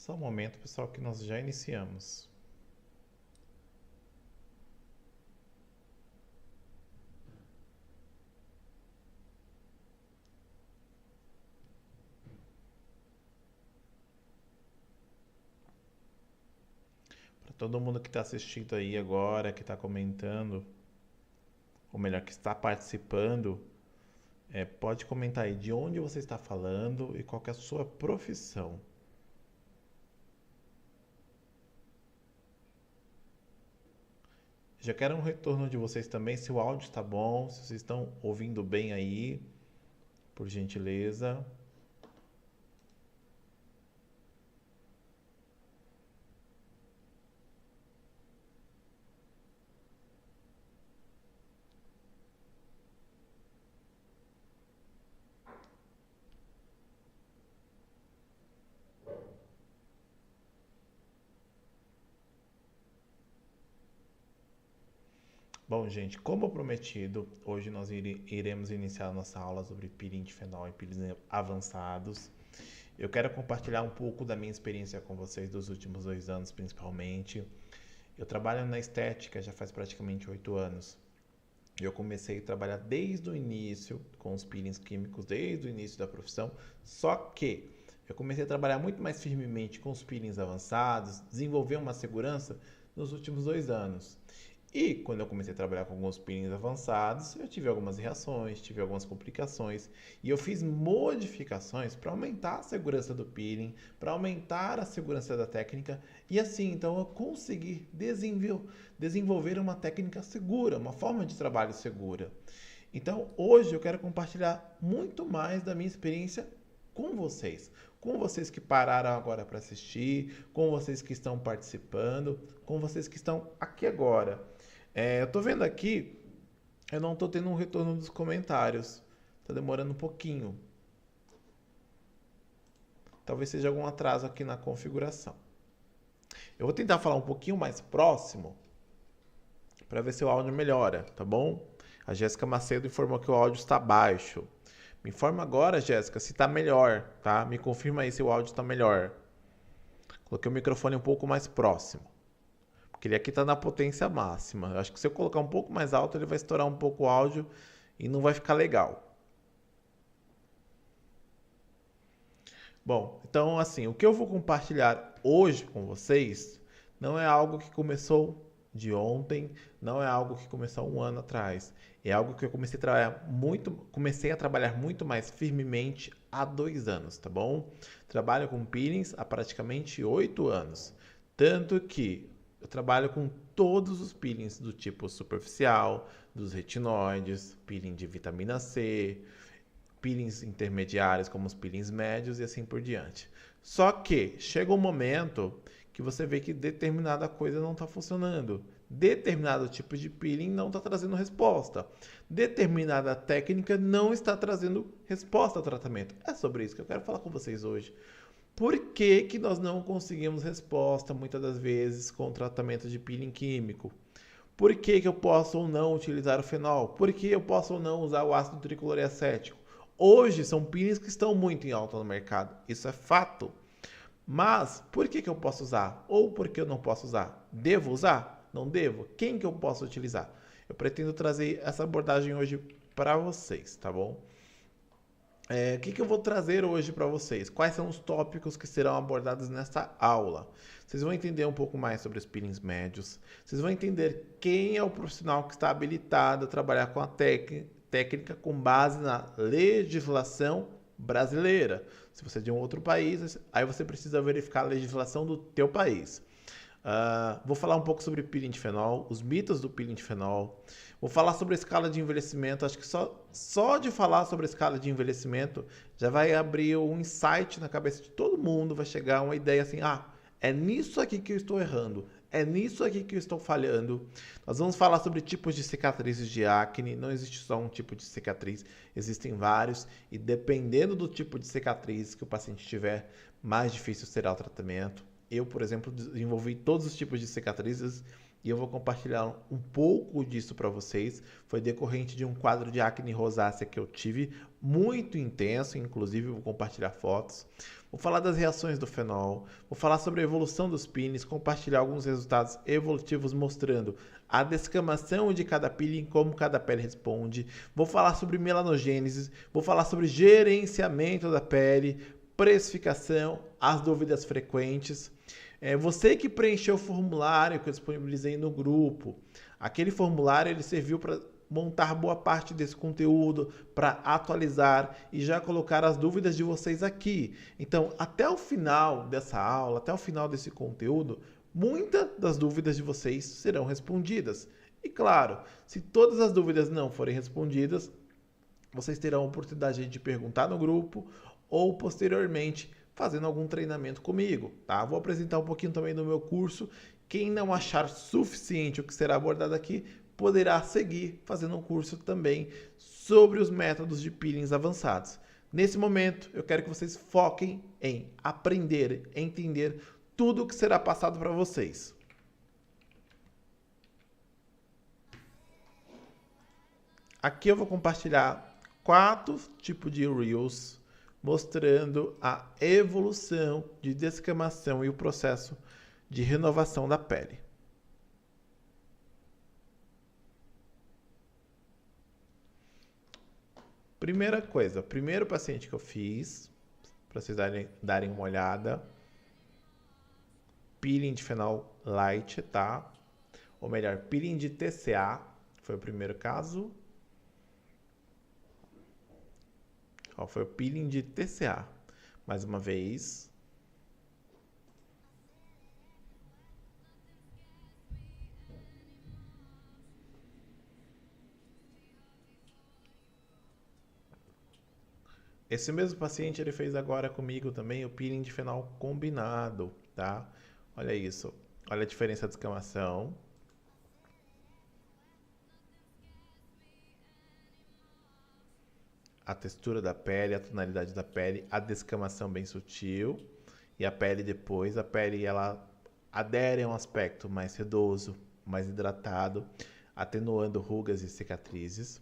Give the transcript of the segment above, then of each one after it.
Só um momento, pessoal, que nós já iniciamos. Para todo mundo que está assistindo aí agora, que está comentando, ou melhor, que está participando, pode comentar aí de onde você está falando e qual que é a sua profissão. Já quero um retorno de vocês também, se o áudio está bom, se vocês estão ouvindo bem aí, por gentileza. Bom, gente, como prometido, hoje nós iremos iniciar a nossa aula sobre peeling de fenol e peelings avançados. Eu quero compartilhar um pouco da minha experiência com vocês dos últimos 2 anos, principalmente. Eu trabalho na estética já faz praticamente 8 anos. Eu comecei a trabalhar desde o início com os peelings químicos, desde o início da profissão, só que eu comecei a trabalhar muito mais firmemente com os peelings avançados, desenvolver uma segurança nos últimos 2 anos. E quando eu comecei a trabalhar com alguns peelings avançados, eu tive algumas reações, tive algumas complicações e eu fiz modificações para aumentar a segurança do peeling, para aumentar a segurança da técnica e assim, então eu consegui desenvolver uma técnica segura, uma forma de trabalho segura. Então hoje eu quero compartilhar muito mais da minha experiência com vocês que pararam agora para assistir, com vocês que estão participando, com vocês que estão aqui agora. Eu tô vendo aqui, eu não tô tendo um retorno dos comentários. Tá demorando um pouquinho. Talvez seja algum atraso aqui na configuração. Eu vou tentar falar um pouquinho mais próximo para ver se o áudio melhora, tá bom? A Jéssica Macedo informou que o áudio está baixo. Me informa agora, Jéssica, se está melhor, tá? Me confirma aí se o áudio está melhor. Coloquei o microfone um pouco mais próximo. Porque ele aqui está na potência máxima. Eu acho que se eu colocar um pouco mais alto, ele vai estourar um pouco o áudio e não vai ficar legal. Bom, então assim, o que eu vou compartilhar hoje com vocês não é algo que começou de ontem, não é algo que começou 1 ano atrás. É algo que eu comecei a trabalhar muito mais firmemente há 2 anos, tá bom? Trabalho com peelings há praticamente 8 anos. Tanto que eu trabalho com todos os peelings do tipo superficial, dos retinoides, peeling de vitamina C, peelings intermediários como os peelings médios e assim por diante. Só que chega um momento que você vê que determinada coisa não está funcionando. Determinado tipo de peeling não está trazendo resposta. Determinada técnica não está trazendo resposta ao tratamento. É sobre isso que eu quero falar com vocês hoje. Por que, que nós não conseguimos resposta muitas das vezes com o tratamento de peeling químico? Por que, que eu posso ou não utilizar o fenol? Por que eu posso ou não usar o ácido tricloroacético? Hoje são peelings que estão muito em alta no mercado, isso é fato. Mas por que, que eu posso usar? Ou por que eu não posso usar? Devo usar? Não devo? Quem que eu posso utilizar? Eu pretendo trazer essa abordagem hoje para vocês, tá bom? O que eu vou trazer hoje para vocês? Quais são os tópicos que serão abordados nesta aula? Vocês vão entender um pouco mais sobre os peelings médios. Vocês vão entender quem é o profissional que está habilitado a trabalhar com a técnica com base na legislação brasileira. Se você é de um outro país, aí você precisa verificar a legislação do teu país. Vou falar um pouco sobre peeling de fenol, os mitos do peeling de fenol. Vou falar sobre a escala de envelhecimento. Acho que só de falar sobre a escala de envelhecimento já vai abrir um insight na cabeça de todo mundo. Vai chegar uma ideia assim: é nisso aqui que eu estou errando. É nisso aqui que eu estou falhando. Nós vamos falar sobre tipos de cicatrizes de acne. Não existe só um tipo de cicatriz, existem vários. E dependendo do tipo de cicatriz que o paciente tiver, mais difícil será o tratamento. Eu, por exemplo, desenvolvi todos os tipos de cicatrizes e eu vou compartilhar um pouco disso para vocês. Foi decorrente de um quadro de acne rosácea que eu tive, muito intenso, inclusive vou compartilhar fotos. Vou falar das reações do fenol, vou falar sobre a evolução dos peelings, compartilhar alguns resultados evolutivos mostrando a descamação de cada peeling, como cada pele responde. Vou falar sobre melanogênese, vou falar sobre gerenciamento da pele, precificação, as dúvidas frequentes. Você que preencheu o formulário que eu disponibilizei no grupo, aquele formulário ele serviu para montar boa parte desse conteúdo, para atualizar e já colocar as dúvidas de vocês aqui. Então, até o final dessa aula, até o final desse conteúdo, muitas das dúvidas de vocês serão respondidas. E claro, se todas as dúvidas não forem respondidas, vocês terão a oportunidade de perguntar no grupo ou posteriormente fazendo algum treinamento comigo, tá? Vou apresentar um pouquinho também do meu curso. Quem não achar suficiente o que será abordado aqui, poderá seguir fazendo um curso também sobre os métodos de peelings avançados. Nesse momento, eu quero que vocês foquem em aprender, entender tudo o que será passado para vocês. Aqui eu vou compartilhar 4 tipos de Reels mostrando a evolução de descamação e o processo de renovação da pele. Primeira coisa, primeiro paciente que eu fiz, para vocês darem uma olhada, peeling de fenol light, tá? Ou melhor, peeling de TCA, foi o primeiro caso. Ó, foi o peeling de TCA. Mais uma vez. Esse mesmo paciente ele fez agora comigo também o peeling de fenol combinado, tá? Olha isso. Olha a diferença de descamação. A textura da pele, a tonalidade da pele, a descamação bem sutil. E a pele depois, a pele ela adere a um aspecto mais sedoso, mais hidratado, atenuando rugas e cicatrizes.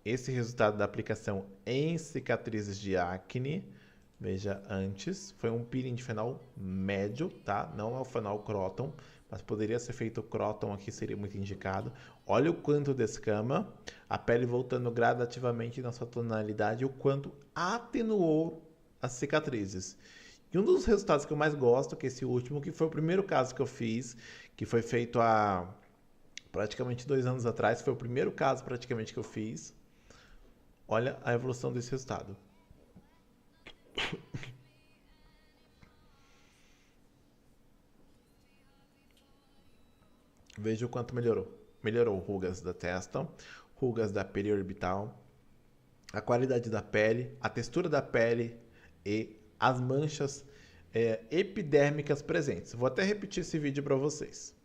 Esse resultado da aplicação em cicatrizes de acne, veja antes, foi um peeling de fenol médio, tá? Não é o fenol Croton, mas poderia ser feito o Croton aqui, seria muito indicado. Olha o quanto descama, a pele voltando gradativamente na sua tonalidade, o quanto atenuou as cicatrizes. E um dos resultados que eu mais gosto, que é esse último, que foi o primeiro caso que eu fiz, que foi feito há praticamente 2 anos atrás, foi o primeiro caso praticamente que eu fiz. Olha a evolução desse resultado. Veja o quanto melhorou. Melhorou rugas da testa, rugas da periorbital, a qualidade da pele, a textura da pele e as manchas epidérmicas presentes. Vou até repetir esse vídeo para vocês.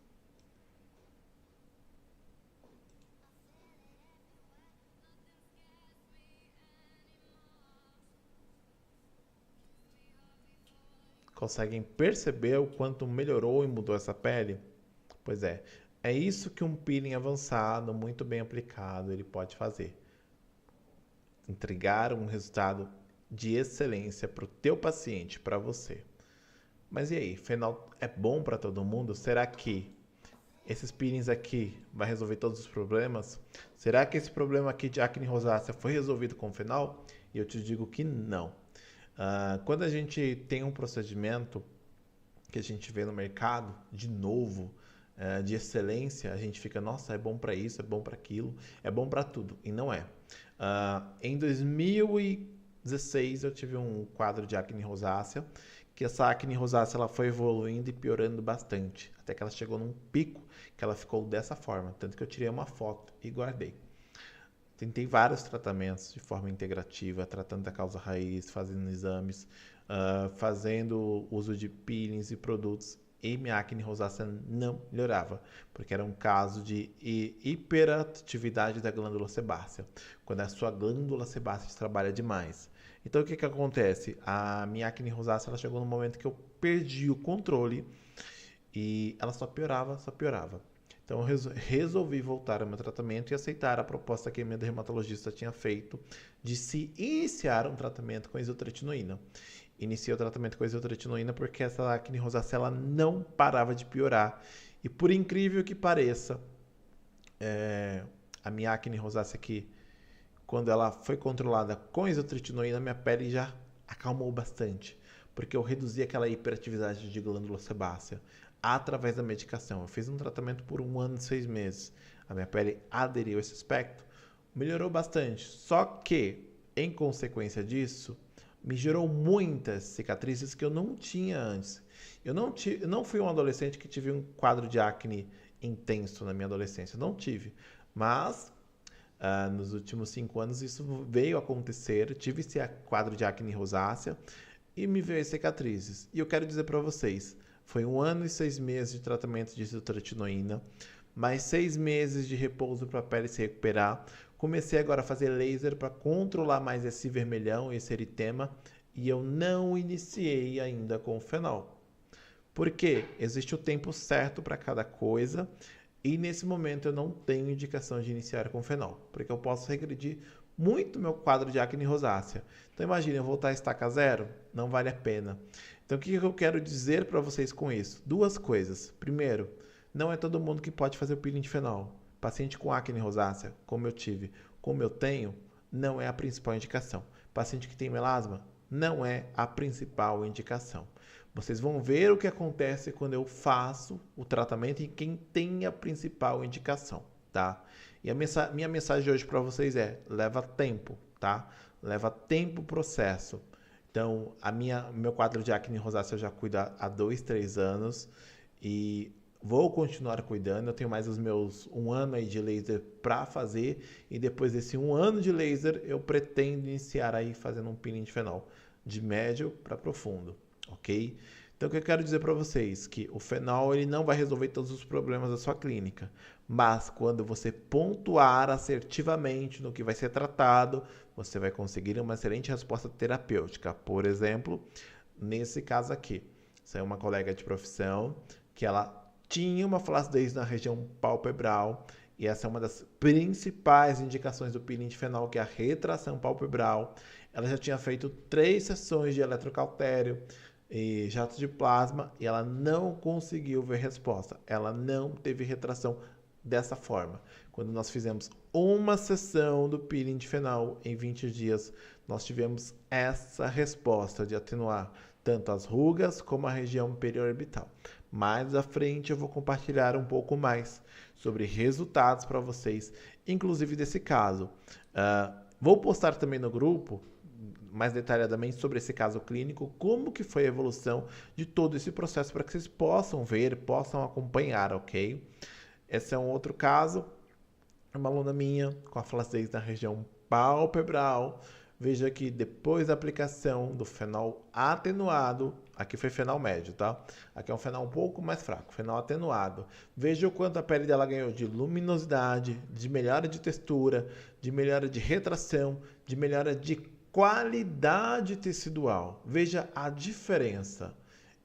Conseguem perceber o quanto melhorou e mudou essa pele? Pois é isso que um peeling avançado, muito bem aplicado, ele pode fazer. Entregar um resultado de excelência para o teu paciente, para você. Mas e aí, fenol é bom para todo mundo? Será que esses peelings aqui vai resolver todos os problemas? Será que esse problema aqui de acne rosácea foi resolvido com fenol? E eu te digo que não. Quando a gente tem um procedimento que a gente vê no mercado, de novo, de excelência, a gente fica, nossa, é bom para isso, é bom para aquilo, é bom para tudo. E não é. Em 2016 eu tive um quadro de acne rosácea, que essa acne rosácea ela foi evoluindo e piorando bastante, até que ela chegou num pico que ela ficou dessa forma, tanto que eu tirei uma foto e guardei. Tentei vários tratamentos de forma integrativa, tratando da causa raiz, fazendo exames, fazendo uso de peelings e produtos, e minha acne rosácea não melhorava, porque era um caso de hiperatividade da glândula sebácea, quando a sua glândula sebácea trabalha demais. Então o que que acontece? A minha acne rosácea ela chegou no momento que eu perdi o controle e ela só piorava, só piorava. Então eu resolvi voltar ao meu tratamento e aceitar a proposta que a minha dermatologista tinha feito de se iniciar um tratamento com isotretinoína. Iniciei o tratamento com isotretinoína porque essa acne rosácea ela não parava de piorar. E por incrível que pareça, a minha acne rosácea aqui, quando ela foi controlada com isotretinoína, minha pele já acalmou bastante, porque eu reduzi aquela hiperatividade de glândula sebácea através da medicação. Eu fiz um tratamento por 1 ano e 6 meses. A minha pele aderiu a esse aspecto, melhorou bastante. Só que, em consequência disso, me gerou muitas cicatrizes que eu não tinha antes. Eu não fui um adolescente que tive um quadro de acne intenso na minha adolescência. Não tive. Mas, nos últimos 5 anos, isso veio a acontecer. Tive esse quadro de acne rosácea e me veio as cicatrizes. E eu quero dizer para vocês, foi 1 ano e 6 meses de tratamento de isotretinoína, mais 6 meses de repouso para a pele se recuperar. Comecei agora a fazer laser para controlar mais esse vermelhão, esse eritema, e eu não iniciei ainda com o fenol. Por quê? Existe o tempo certo para cada coisa, e nesse momento eu não tenho indicação de iniciar com fenol, porque eu posso regredir muito meu quadro de acne rosácea. Então imagine, eu voltar a estaca zero, não vale a pena. Então o que eu quero dizer para vocês com isso? 2 coisas. Primeiro, não é todo mundo que pode fazer o peeling de fenol. Paciente com acne rosácea, como eu tive, como eu tenho, não é a principal indicação. Paciente que tem melasma, não é a principal indicação. Vocês vão ver o que acontece quando eu faço o tratamento e quem tem a principal indicação, tá? E a minha mensagem de hoje para vocês é: leva tempo, tá? Leva tempo o processo. Então, meu quadro de acne rosácea eu já cuido há 2, 3 anos e vou continuar cuidando. Eu tenho mais os meus 1 ano aí de laser para fazer e depois desse 1 ano de laser eu pretendo iniciar aí fazendo um peeling de fenol de médio para profundo, ok? Então, o que eu quero dizer para vocês que o fenol ele não vai resolver todos os problemas da sua clínica, mas quando você pontuar assertivamente no que vai ser tratado, você vai conseguir uma excelente resposta terapêutica. Por exemplo, nesse caso aqui, essa é uma colega de profissão que ela tinha uma flacidez na região palpebral e essa é uma das principais indicações do peeling de fenol, que é a retração palpebral. Ela já tinha feito 3 sessões de eletrocautério e jato de plasma e ela não conseguiu ver resposta. Ela não teve retração dessa forma. Quando nós fizemos uma sessão do peeling de fenol em 20 dias, nós tivemos essa resposta de atenuar tanto as rugas como a região periorbital. Mais à frente eu vou compartilhar um pouco mais sobre resultados para vocês, inclusive desse caso. Vou postar também no grupo mais detalhadamente sobre esse caso clínico, como que foi a evolução de todo esse processo para que vocês possam ver, possam acompanhar, ok? Esse é um outro caso, uma aluna minha com a flacidez na região palpebral. Veja que depois da aplicação do fenol atenuado, aqui foi fenol médio, tá? Aqui é um fenol um pouco mais fraco, fenol atenuado. Veja o quanto a pele dela ganhou de luminosidade, de melhora de textura, de melhora de retração, de melhora de qualidade tecidual. Veja a diferença.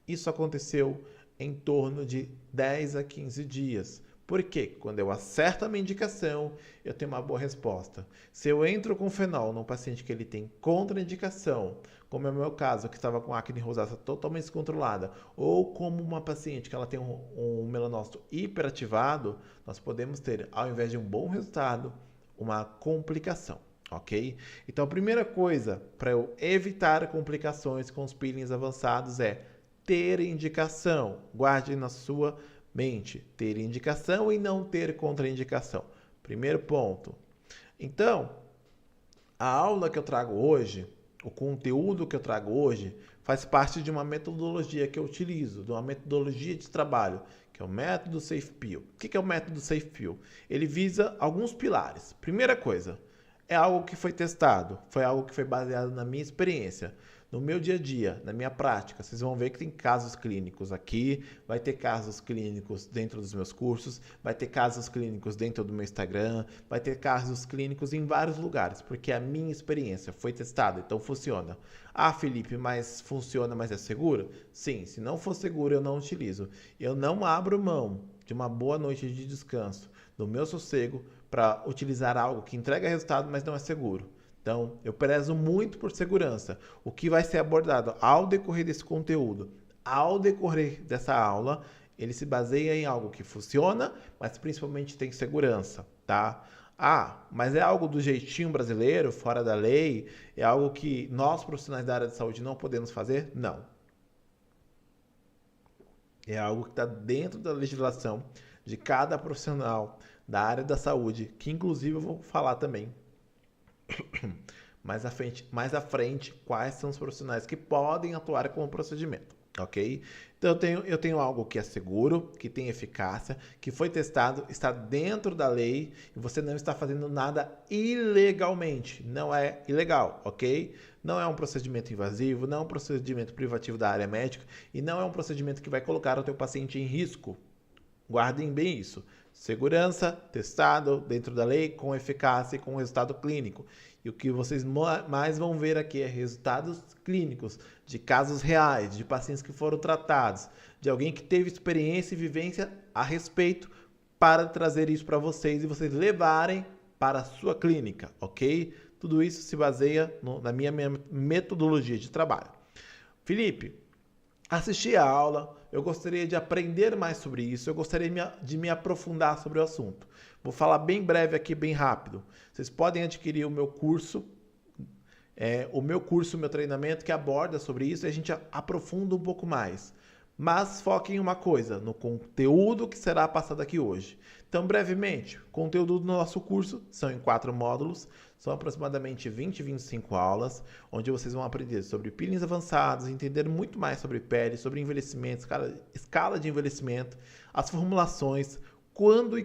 Isso aconteceu em torno de 10 a 15 dias. Por quê? Quando eu acerto a minha indicação, eu tenho uma boa resposta. Se eu entro com fenol num paciente que ele tem contraindicação, como é o meu caso, que estava com acne rosácea totalmente descontrolada, ou como uma paciente que ela tem um melanócito hiperativado, nós podemos ter, ao invés de um bom resultado, uma complicação. Ok? Então, a primeira coisa para eu evitar complicações com os peelings avançados é ter indicação. Guarde na sua mente. Ter indicação e não ter contraindicação. Primeiro ponto. Então, a aula que eu trago hoje, o conteúdo que eu trago hoje, faz parte de uma metodologia que eu utilizo, de uma metodologia de trabalho, que é o método Safe Peel. O que é o método Safe Peel? Ele visa alguns pilares. Primeira coisa, é algo que foi testado, foi algo que foi baseado na minha experiência, no meu dia a dia, na minha prática. Vocês vão ver que tem casos clínicos aqui, vai ter casos clínicos dentro dos meus cursos, vai ter casos clínicos dentro do meu Instagram, vai ter casos clínicos em vários lugares, porque a minha experiência foi testada, então funciona. Ah, Felipe, mas funciona, mas é seguro? Sim, se não for seguro eu não utilizo. Eu não abro mão de uma boa noite de descanso, do meu sossego, para utilizar algo que entrega resultado, mas não é seguro. Então, eu prezo muito por segurança. O que vai ser abordado ao decorrer desse conteúdo, ao decorrer dessa aula, ele se baseia em algo que funciona, mas principalmente tem segurança, tá? Ah, mas é algo do jeitinho brasileiro, fora da lei? É algo que nós, profissionais da área de saúde, não podemos fazer? Não. É algo que está dentro da legislação de cada profissional da área da saúde, que inclusive eu vou falar também mais à frente quais são os profissionais que podem atuar com o procedimento, ok? Então eu tenho algo que é seguro, que tem eficácia, que foi testado, está dentro da lei e você não está fazendo nada ilegalmente. Não é ilegal, ok? Não é um procedimento invasivo, não é um procedimento privativo da área médica e não é um procedimento que vai colocar o teu paciente em risco. Guardem bem isso. Segurança, testado, dentro da lei, com eficácia e com resultado clínico. E o que vocês mais vão ver aqui é resultados clínicos de casos reais, de pacientes que foram tratados, de alguém que teve experiência e vivência a respeito para trazer isso para vocês e vocês levarem para a sua clínica, ok? Tudo isso se baseia na minha metodologia de trabalho. Felipe, assisti a aula, eu gostaria de aprender mais sobre isso, eu gostaria de me aprofundar sobre o assunto. Vou falar bem breve aqui, bem rápido. Vocês podem adquirir o meu curso, o meu treinamento que aborda sobre isso e a gente aprofunda um pouco mais. Mas foque em uma coisa, no conteúdo que será passado aqui hoje. Então, brevemente, o conteúdo do nosso curso são em 4 módulos, são aproximadamente 20 e 25 aulas, onde vocês vão aprender sobre peelings avançados, entender muito mais sobre pele, sobre envelhecimento, escala de envelhecimento, as formulações, quando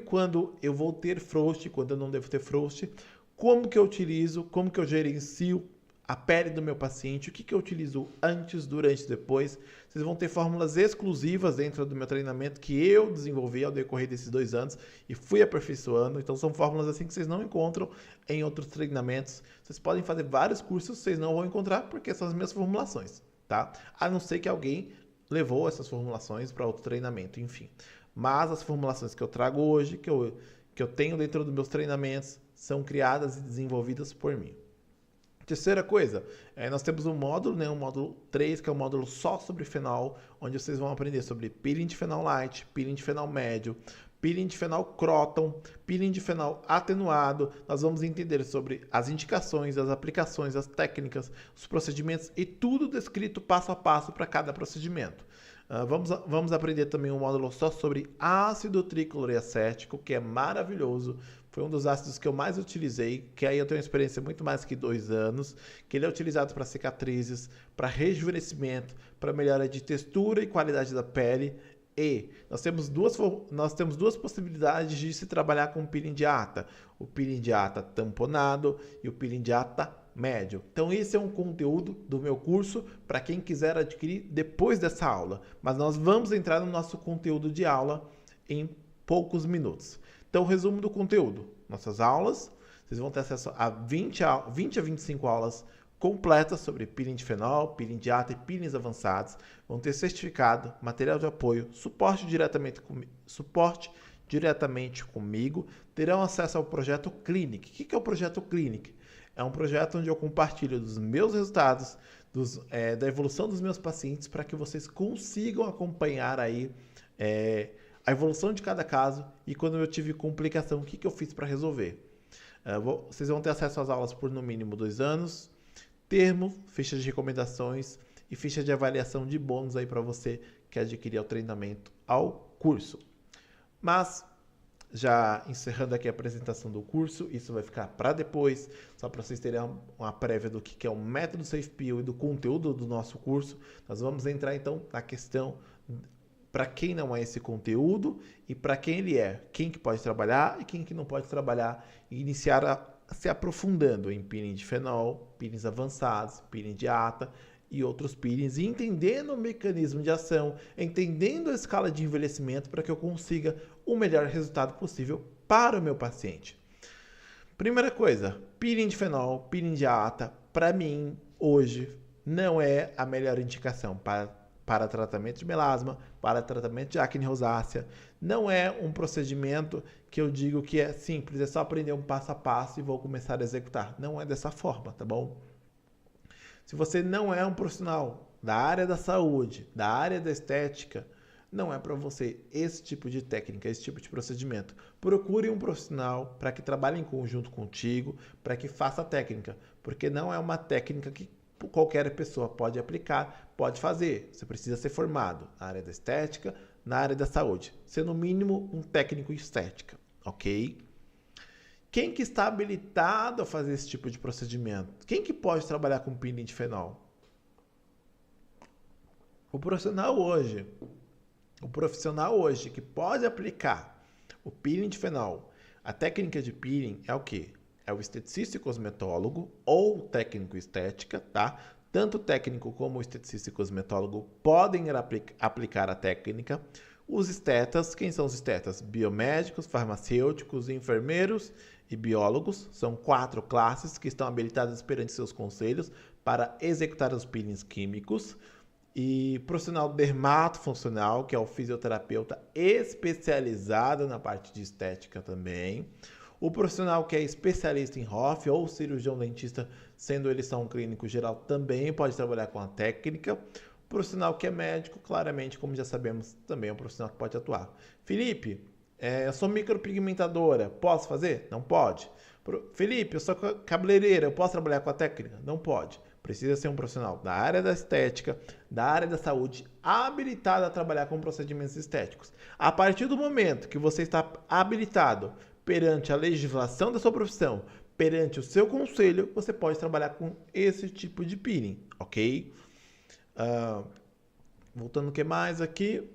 eu vou ter frost, quando eu não devo ter frost, como que eu utilizo, como que eu gerencio a pele do meu paciente, o que eu utilizo antes, durante e depois. Vocês vão ter fórmulas exclusivas dentro do meu treinamento que eu desenvolvi ao decorrer desses 2 anos e fui aperfeiçoando. Então são fórmulas assim que vocês não encontram em outros treinamentos. Vocês podem fazer vários cursos, vocês não vão encontrar porque são as minhas formulações, tá? A não ser que alguém levou essas formulações para outro treinamento, enfim. Mas as formulações que eu trago hoje, que eu tenho dentro dos meus treinamentos, são criadas e desenvolvidas por mim. Terceira coisa, nós temos um módulo, o módulo 3, que é um módulo só sobre fenol, onde vocês vão aprender sobre peeling de fenol light, peeling de fenol médio, peeling de fenol croton, peeling de fenol atenuado. Nós vamos entender sobre as indicações, as aplicações, as técnicas, os procedimentos e tudo descrito passo a passo para cada procedimento. Vamos aprender também um módulo só sobre ácido tricloroacético, que é maravilhoso. Foi um dos ácidos que eu mais utilizei, que aí eu tenho uma experiência muito mais que 2 anos, que ele é utilizado para cicatrizes, para rejuvenescimento, para melhora de textura e qualidade da pele. E nós temos duas possibilidades de se trabalhar com o peeling de ata. O peeling de ata tamponado e o peeling de ata médio. Então esse é um conteúdo do meu curso para quem quiser adquirir depois dessa aula. Mas nós vamos entrar no nosso conteúdo de aula em poucos minutos. Então, resumo do conteúdo. Nossas aulas, vocês vão ter acesso a 20 a 25 aulas completas sobre peeling de fenol, peeling de ata e peelings avançados. Vão ter certificado, material de apoio, suporte diretamente comigo. Terão acesso ao projeto Clinic. O que é o projeto Clinic? É um projeto onde eu compartilho dos meus resultados, da evolução dos meus pacientes, para que vocês consigam acompanhar aí a evolução de cada caso e quando eu tive complicação, o que eu fiz para resolver. Vocês vão ter acesso às aulas por no mínimo 2 anos, termo, ficha de recomendações e ficha de avaliação de bônus aí para você que adquirir o treinamento ao curso. Mas, já encerrando aqui a apresentação do curso, isso vai ficar para depois, só para vocês terem uma prévia do que é o método SafePeel e do conteúdo do nosso curso. Nós vamos entrar então na questão para quem não é esse conteúdo e para quem ele é, quem que pode trabalhar e quem que não pode trabalhar, e iniciar se aprofundando em peeling de fenol, peelings avançados, peeling de ata e outros peelings, e entendendo o mecanismo de ação, entendendo a escala de envelhecimento para que eu consiga o melhor resultado possível para o meu paciente. Primeira coisa, peeling de fenol, peeling de ata, para mim, hoje, não é a melhor indicação para para tratamento de melasma, para tratamento de acne rosácea. Não é um procedimento que eu digo que é simples, é só aprender um passo a passo e vou começar a executar. Não é dessa forma, tá bom? Se você não é um profissional da área da saúde, da área da estética, não é para você esse tipo de técnica, esse tipo de procedimento. Procure um profissional para que trabalhe em conjunto contigo, para que faça a técnica, porque não é uma técnica que qualquer pessoa pode aplicar, pode fazer. Você precisa ser formado na área da estética, na área da saúde. Ser no mínimo um técnico em estética, ok? Quem que está habilitado a fazer esse tipo de procedimento? Quem que pode trabalhar com peeling de fenol? O profissional hoje que pode aplicar o peeling de fenol, a técnica de peeling é o quê? É o esteticista e cosmetólogo ou técnico estética, tá? Tanto o técnico como o esteticista e cosmetólogo podem aplicar a técnica. Os estetas, quem são os estetas? Biomédicos, farmacêuticos, enfermeiros e biólogos. São 4 classes que estão habilitadas perante seus conselhos para executar os peelings químicos. E profissional dermatofuncional, que é o fisioterapeuta especializado na parte de estética também. O profissional que é especialista em ROF ou cirurgião dentista, sendo ele só um clínico geral, também pode trabalhar com a técnica. O profissional que é médico, claramente, como já sabemos, também é um profissional que pode atuar. Felipe, eu sou micropigmentadora, posso fazer? Não pode. Felipe, eu sou cabeleireira, eu posso trabalhar com a técnica? Não pode. Precisa ser um profissional da área da estética, da área da saúde, habilitado a trabalhar com procedimentos estéticos. A partir do momento que você está habilitado perante a legislação da sua profissão, perante o seu conselho, você pode trabalhar com esse tipo de peeling, ok? Voltando o que mais aqui.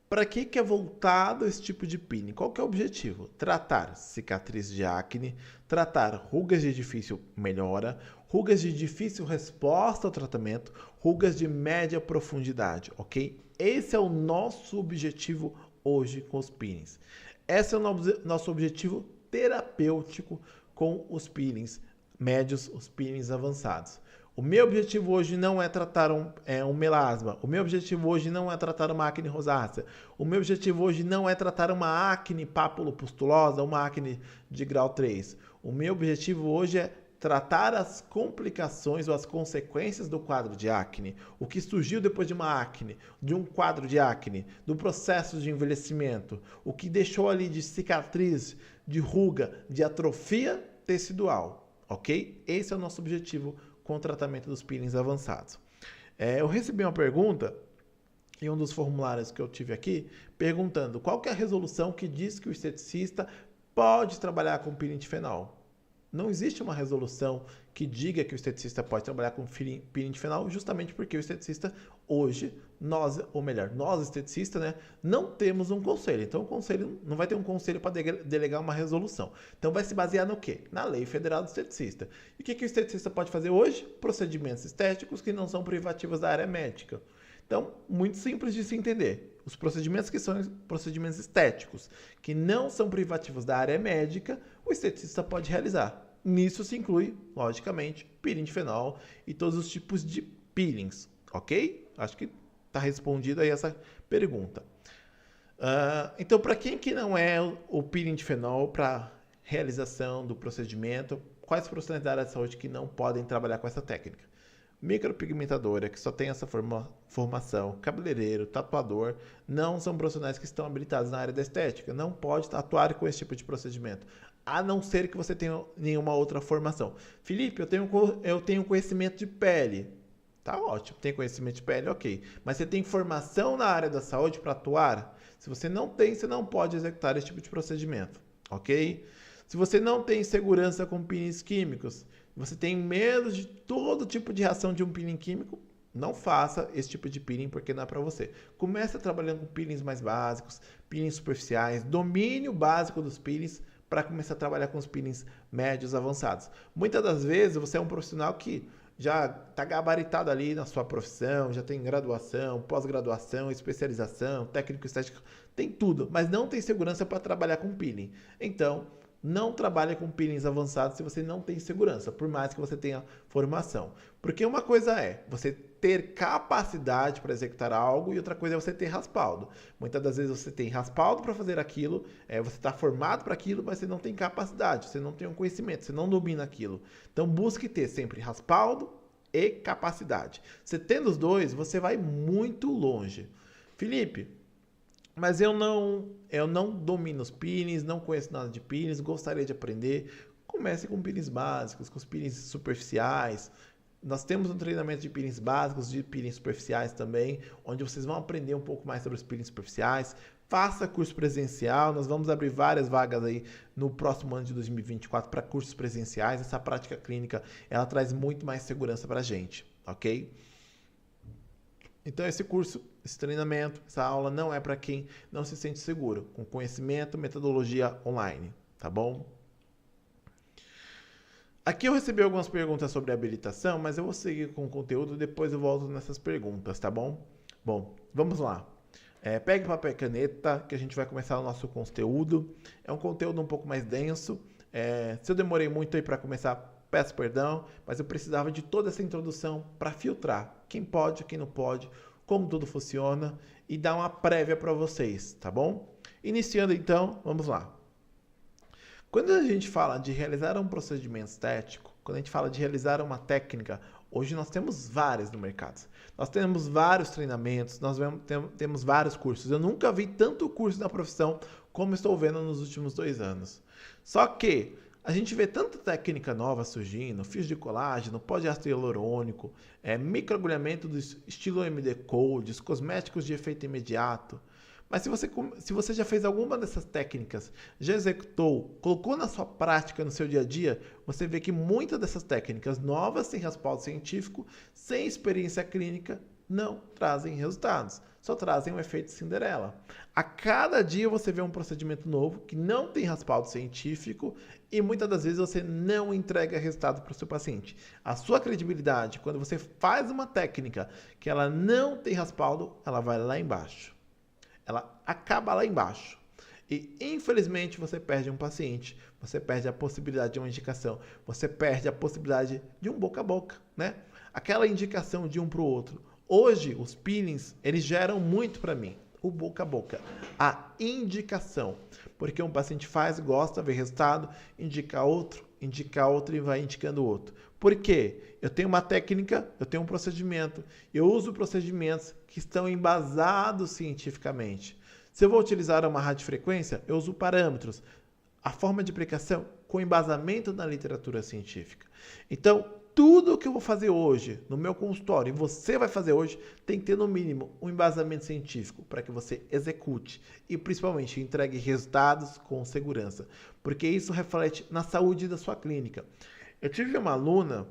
Para que é voltado esse tipo de peeling? Qual que é o objetivo? Tratar cicatriz de acne, tratar rugas de difícil melhora, rugas de difícil resposta ao tratamento, rugas de média profundidade, ok? Esse é o nosso objetivo hoje com os peelings. Esse é o nosso objetivo terapêutico com os peelings médios, os peelings avançados. O meu objetivo hoje não é tratar um melasma. O meu objetivo hoje não é tratar uma acne rosácea. O meu objetivo hoje não é tratar uma acne papulopustulosa, uma acne de grau 3. O meu objetivo hoje é tratar as complicações ou as consequências do quadro de acne. O que surgiu depois de uma acne, de um quadro de acne, do processo de envelhecimento. O que deixou ali de cicatriz, de ruga, de atrofia tecidual. Ok? Esse é o nosso objetivo com o tratamento dos peelings avançados. Eu recebi uma pergunta em um dos formulários que eu tive aqui, perguntando qual que é a resolução que diz que o esteticista pode trabalhar com peeling de fenol. Não existe uma resolução que diga que o esteticista pode trabalhar com peeling de fenol, justamente porque o esteticista hoje, nós esteticistas, né, não temos um conselho. Então o conselho não vai ter um conselho para delegar uma resolução. Então vai se basear no quê? Na Lei Federal do Esteticista. E o que o esteticista pode fazer hoje? Procedimentos estéticos que não são privativos da área médica. Então, muito simples de se entender. Os procedimentos que são procedimentos estéticos, que não são privativos da área médica, o esteticista pode realizar. Nisso se inclui, logicamente, peeling de fenol e todos os tipos de peelings, ok? Acho que está respondida aí essa pergunta. Então, para quem que não é o peeling de fenol para realização do procedimento, quais profissionais da área de saúde que não podem trabalhar com essa técnica? Micropigmentadora, que só tem essa formação, cabeleireiro, tatuador, não são profissionais que estão habilitados na área da estética, não pode atuar com esse tipo de procedimento, a não ser que você tenha nenhuma outra formação. Felipe, eu tenho conhecimento de pele. Tá ótimo, tem conhecimento de pele, ok. Mas você tem formação na área da saúde para atuar? Se você não tem, você não pode executar esse tipo de procedimento, ok? Se você não tem segurança com peelings químicos, você tem medo de todo tipo de reação de um peeling químico, não faça esse tipo de peeling porque não é para você. Comece trabalhando com peelings mais básicos, peelings superficiais, domínio básico dos peelings para começar a trabalhar com os peelings médios avançados. Muitas das vezes você é um profissional que já está gabaritado ali na sua profissão, já tem graduação, pós-graduação, especialização, técnico estético, tem tudo, mas não tem segurança para trabalhar com peeling. Então, não trabalhe com peelings avançados se você não tem segurança, por mais que você tenha formação. Porque uma coisa é você ter capacidade para executar algo e outra coisa é você ter respaldo. Muitas das vezes você tem respaldo para fazer aquilo, você está formado para aquilo, mas você não tem capacidade, você não tem um conhecimento, você não domina aquilo. Então busque ter sempre respaldo e capacidade. Você tendo os dois, você vai muito longe. Felipe, mas eu não domino os peelings, não conheço nada de peelings, gostaria de aprender. Comece com peelings básicos, com os peelings superficiais. Nós temos um treinamento de peelings básicos, de peelings superficiais também, onde vocês vão aprender um pouco mais sobre os peelings superficiais. Faça curso presencial, nós vamos abrir várias vagas aí no próximo ano de 2024 para cursos presenciais. Essa prática clínica, ela traz muito mais segurança para a gente, ok? Então esse curso, esse treinamento, essa aula não é para quem não se sente seguro, com conhecimento, metodologia online, tá bom? Aqui eu recebi algumas perguntas sobre habilitação, mas eu vou seguir com o conteúdo e depois eu volto nessas perguntas, tá bom? Bom, vamos lá. Pegue papel e caneta, que a gente vai começar o nosso conteúdo. É um conteúdo um pouco mais denso. Se eu demorei muito aí para começar, peço perdão, mas eu precisava de toda essa introdução para filtrar quem pode, quem não pode, como tudo funciona e dar uma prévia para vocês, tá bom? Iniciando então, vamos lá. Quando a gente fala de realizar um procedimento estético, quando a gente fala de realizar uma técnica, hoje nós temos várias no mercado. Nós temos vários treinamentos, nós temos vários cursos. Eu nunca vi tanto curso na profissão como estou vendo nos últimos 2 anos. Só que a gente vê tanta técnica nova surgindo, fios de colágeno, poliéster hialurônico, microagulhamento do estilo MD Codes, cosméticos de efeito imediato. Mas se você já fez alguma dessas técnicas, já executou, colocou na sua prática, no seu dia a dia, você vê que muitas dessas técnicas novas, sem respaldo científico, sem experiência clínica, não trazem resultados. Só trazem um efeito Cinderela. A cada dia você vê um procedimento novo que não tem respaldo científico e muitas das vezes você não entrega resultado para o seu paciente. A sua credibilidade, quando você faz uma técnica que ela não tem respaldo, ela vai lá embaixo. Ela acaba lá embaixo. E, infelizmente, você perde um paciente, você perde a possibilidade de uma indicação, você perde a possibilidade de um boca a boca, né? Aquela indicação de um para o outro. Hoje, os peelings, eles geram muito para mim. O boca a boca. A indicação. Porque um paciente faz, gosta, vê resultado, indica outro e vai indicando outro. Por quê? Eu tenho uma técnica, eu tenho um procedimento, eu uso procedimentos que estão embasados cientificamente. Se eu vou utilizar uma radiofrequência, eu uso parâmetros. A forma de aplicação com embasamento na literatura científica. Então, tudo o que eu vou fazer hoje no meu consultório e você vai fazer hoje tem que ter no mínimo um embasamento científico para que você execute e principalmente entregue resultados com segurança, porque isso reflete na saúde da sua clínica. Eu tive uma aluna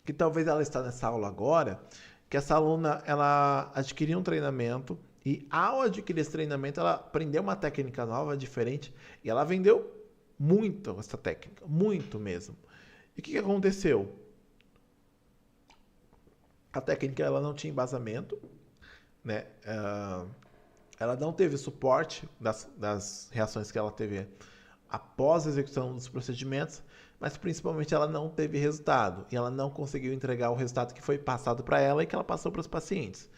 que talvez ela está nessa aula agora, que essa aluna ela adquiriu um treinamento e ao adquirir esse treinamento ela aprendeu uma técnica nova, diferente e ela vendeu muito essa técnica, muito mesmo. E o que aconteceu? A técnica ela não tinha embasamento, né? Ela não teve suporte das reações que ela teve após a execução dos procedimentos, mas principalmente ela não teve resultado e ela não conseguiu entregar o resultado que foi passado para ela e que ela passou para os pacientes.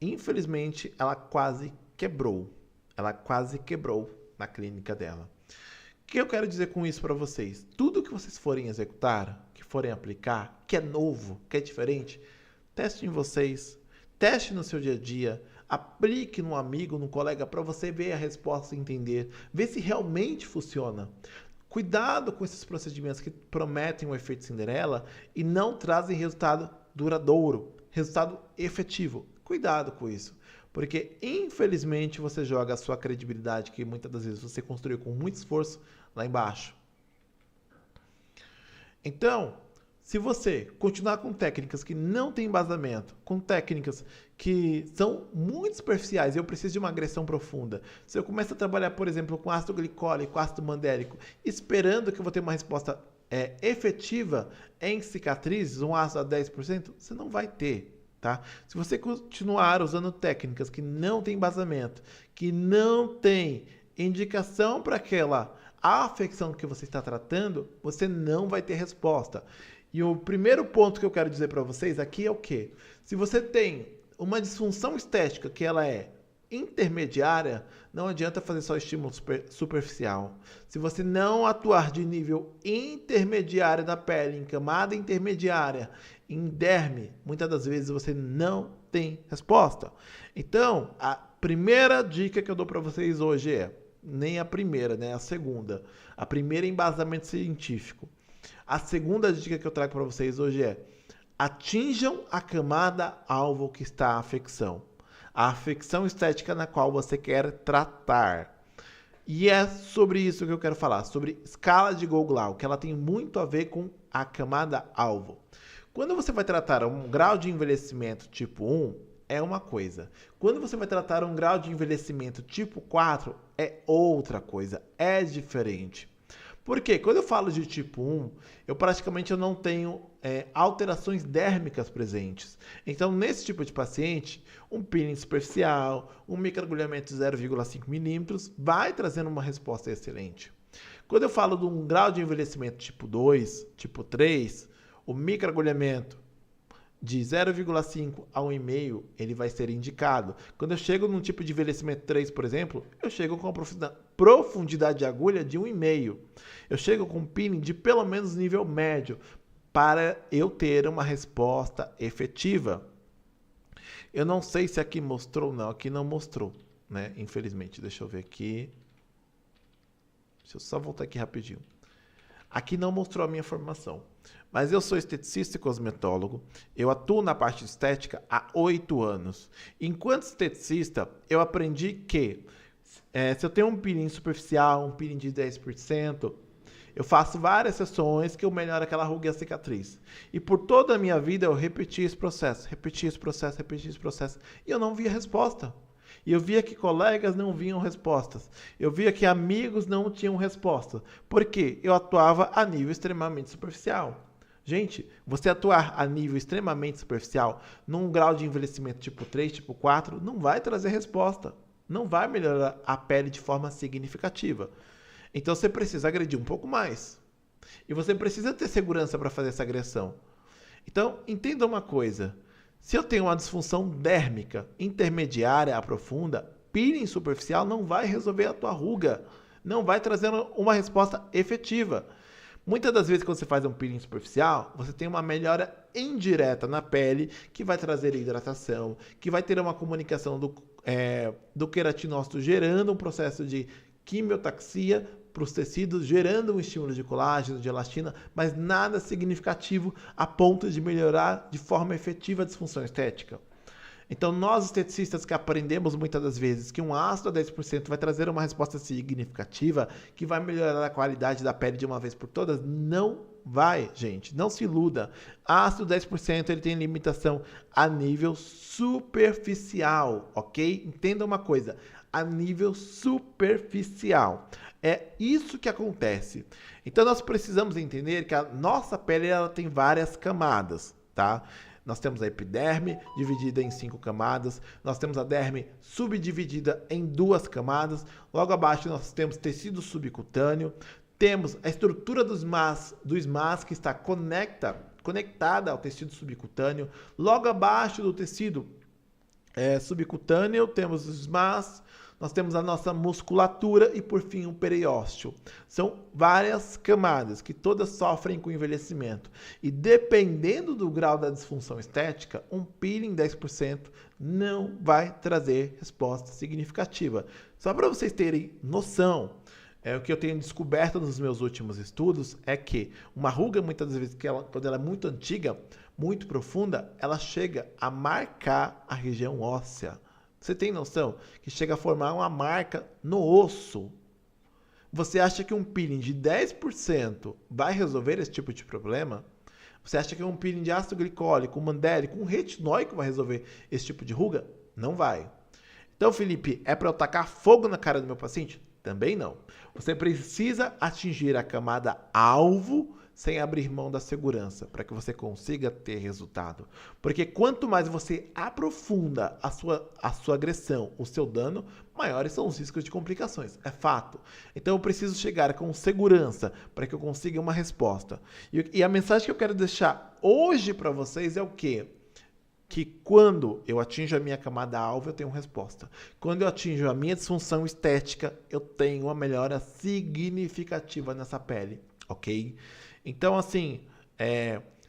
Infelizmente, ela quase quebrou. Ela quase quebrou na clínica dela. O que eu quero dizer com isso para vocês? Tudo que vocês forem executar, que forem aplicar, que é novo, que é diferente, teste em vocês, teste no seu dia a dia, aplique num amigo, num colega, para você ver a resposta e entender, ver se realmente funciona. Cuidado com esses procedimentos que prometem um efeito Cinderela e não trazem resultado duradouro, resultado efetivo. Cuidado com isso, porque infelizmente você joga a sua credibilidade, que muitas das vezes você construiu com muito esforço, lá embaixo. Então, se você continuar com técnicas que não têm embasamento, com técnicas que são muito superficiais, eu preciso de uma agressão profunda. Se eu começo a trabalhar, por exemplo, com ácido glicólico, ácido mandélico, esperando que eu vou ter uma resposta efetiva em cicatrizes, um ácido a 10%, você não vai ter. Tá? Se você continuar usando técnicas que não têm embasamento, que não têm indicação para aquela afecção que você está tratando, você não vai ter resposta. E o primeiro ponto que eu quero dizer para vocês aqui é o quê? Se você tem uma disfunção estética que ela é intermediária, não adianta fazer só estímulo superficial. Se você não atuar de nível intermediário da pele, em camada intermediária, em derme, muitas das vezes você não tem resposta. Então, a primeira dica que eu dou para vocês hoje é, nem a primeira, né? A segunda. A primeira é embasamento científico. A segunda dica que eu trago para vocês hoje é: atinjam a camada alvo que está a afecção. A afecção estética na qual você quer tratar. E é sobre isso que eu quero falar, sobre escala de Goglau, que ela tem muito a ver com a camada alvo. Quando você vai tratar um grau de envelhecimento tipo 1, é uma coisa. Quando você vai tratar um grau de envelhecimento tipo 4, é outra coisa, é diferente. Por quê? Quando eu falo de tipo 1, eu praticamente não tenho alterações dérmicas presentes. Então, nesse tipo de paciente, um peeling superficial, um microagulhamento de 0,5 milímetros vai trazendo uma resposta excelente. Quando eu falo de um grau de envelhecimento tipo 2, tipo 3, o microagulhamento de 0,5 a 1,5, ele vai ser indicado. Quando eu chego num tipo de envelhecimento 3, por exemplo, eu chego com uma profundidade de agulha de 1,5. Eu chego com um peeling de pelo menos nível médio para eu ter uma resposta efetiva. Eu não sei se aqui mostrou ou não. Aqui não mostrou, né? Infelizmente. Deixa eu ver aqui. Deixa eu só voltar aqui rapidinho. Aqui não mostrou a minha formação. Mas eu sou esteticista e cosmetólogo. Eu atuo na parte de estética há 8 anos. Enquanto esteticista, eu aprendi que se eu tenho um peeling superficial, um peeling de 10%, eu faço várias sessões que eu melhoro aquela ruga e a cicatriz. E por toda a minha vida eu repeti esse processo. E eu não via resposta. E eu via que colegas não viam respostas. Eu via que amigos não tinham resposta. Por quê? Eu atuava a nível extremamente superficial. Gente, você atuar a nível extremamente superficial, num grau de envelhecimento tipo 3, tipo 4, não vai trazer resposta. Não vai melhorar a pele de forma significativa. Então você precisa agredir um pouco mais. E você precisa ter segurança para fazer essa agressão. Então, entenda uma coisa. Se eu tenho uma disfunção dérmica intermediária a profunda, peeling superficial não vai resolver a tua ruga. Não vai trazer uma resposta efetiva. Muitas das vezes, quando você faz um peeling superficial, você tem uma melhora indireta na pele, que vai trazer hidratação, que vai ter uma comunicação do queratinócito, gerando um processo de quimiotaxia para os tecidos, gerando um estímulo de colágeno, de elastina, mas nada significativo a ponto de melhorar de forma efetiva a disfunção estética. Então, nós esteticistas que aprendemos muitas das vezes que um ácido a 10% vai trazer uma resposta significativa, que vai melhorar a qualidade da pele de uma vez por todas, não vai, gente. Não se iluda. Ácido 10% ele tem limitação a nível superficial, ok? Entenda uma coisa, a nível superficial. É isso que acontece. Então, nós precisamos entender que a nossa pele ela tem várias camadas, tá? Nós temos a epiderme dividida em 5 camadas, nós temos a derme subdividida em 2 camadas, logo abaixo nós temos tecido subcutâneo, temos a estrutura do SMAS que está conectada ao tecido subcutâneo, logo abaixo do tecido subcutâneo temos os SMAS, nós temos a nossa musculatura e, por fim, o periósteo. São várias camadas que todas sofrem com envelhecimento. E dependendo do grau da disfunção estética, um peeling 10% não vai trazer resposta significativa. Só para vocês terem noção, o que eu tenho descoberto nos meus últimos estudos é que uma ruga, muitas vezes, quando ela é muito antiga, muito profunda, ela chega a marcar a região óssea. Você tem noção que chega a formar uma marca no osso? Você acha que um peeling de 10% vai resolver esse tipo de problema? Você acha que um peeling de ácido glicólico, um mandélico, um retinóico vai resolver esse tipo de ruga? Não vai. Então, Felipe, é para eu tacar fogo na cara do meu paciente? Também não. Você precisa atingir a camada alvo sem abrir mão da segurança, para que você consiga ter resultado. Porque quanto mais você aprofunda a sua agressão, o seu dano, maiores são os riscos de complicações. É fato. Então eu preciso chegar com segurança para que eu consiga uma resposta. E a mensagem que eu quero deixar hoje para vocês é o quê? Que quando eu atinjo a minha camada-alvo, eu tenho resposta. Quando eu atinjo a minha disfunção estética, eu tenho uma melhora significativa nessa pele, ok? Então, assim,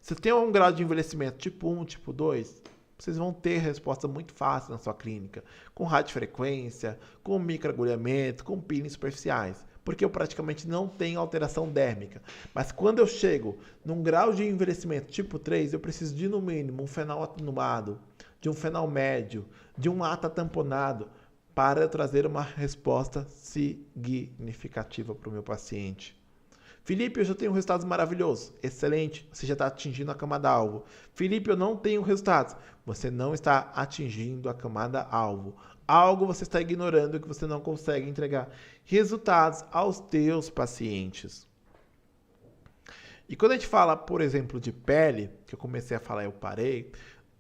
se tem um grau de envelhecimento tipo 1, tipo 2, vocês vão ter resposta muito fácil na sua clínica, com radiofrequência, com microagulhamento, com peelings superficiais, porque eu praticamente não tenho alteração dérmica. Mas quando eu chego num grau de envelhecimento tipo 3, eu preciso de, no mínimo, um fenol atenuado, de um fenol médio, de um ATA tamponado, para trazer uma resposta significativa para o meu paciente. Felipe, eu já tenho resultados maravilhosos. Excelente, você já está atingindo a camada-alvo. Felipe, eu não tenho resultados. Você não está atingindo a camada-alvo. Algo você está ignorando que você não consegue entregar resultados aos teus pacientes. E quando a gente fala, por exemplo, de pele, que eu comecei a falar e eu parei,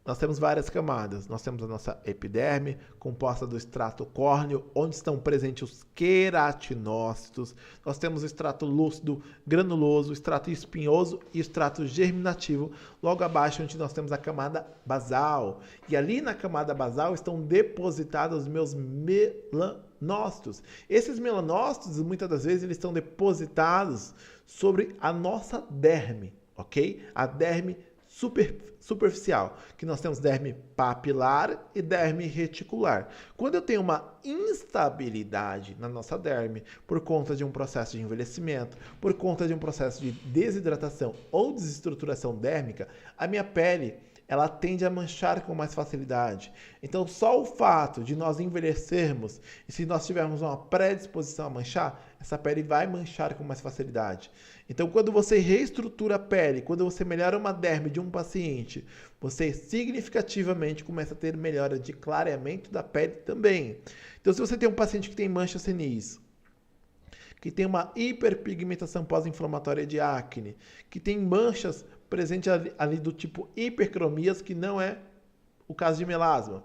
nós temos várias camadas. Nós temos a nossa epiderme, composta do extrato córneo, onde estão presentes os queratinócitos. Nós temos o extrato lúcido, granuloso, o extrato espinhoso e o extrato germinativo. Logo abaixo, onde nós temos a camada basal. E ali na camada basal estão depositados os meus melanócitos. Esses melanócitos, muitas das vezes, eles estão depositados sobre a nossa derme, ok? A derme superficial, que nós temos derme papilar e derme reticular. Quando eu tenho uma instabilidade na nossa derme, por conta de um processo de envelhecimento, por conta de um processo de desidratação ou desestruturação dérmica, a minha pele ela tende a manchar com mais facilidade. Então, só o fato de nós envelhecermos e se nós tivermos uma predisposição a manchar, essa pele vai manchar com mais facilidade. Então, quando você reestrutura a pele, quando você melhora uma derme de um paciente, você significativamente começa a ter melhora de clareamento da pele também. Então, se você tem um paciente que tem manchas senis, que tem uma hiperpigmentação pós-inflamatória de acne, que tem manchas presentes ali do tipo hipercromias, que não é o caso de melasma.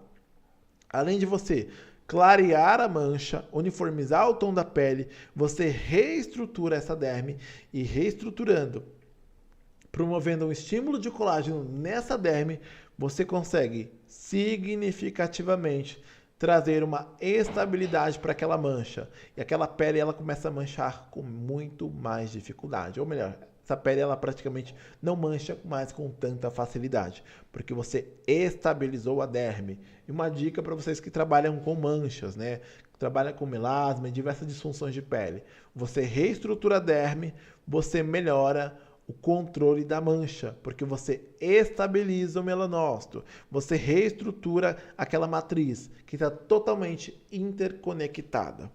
Além de você clarear a mancha, uniformizar o tom da pele, você reestrutura essa derme e reestruturando, promovendo um estímulo de colágeno nessa derme, você consegue significativamente trazer uma estabilidade para aquela mancha. E aquela pele ela começa a manchar com muito mais dificuldade. Ou melhor, essa pele ela praticamente não mancha mais com tanta facilidade, porque você estabilizou a derme. E uma dica para vocês que trabalham com manchas, né? Que trabalham com melasma e diversas disfunções de pele. Você reestrutura a derme, você melhora o controle da mancha, porque você estabiliza o melanócito, você reestrutura aquela matriz que está totalmente interconectada.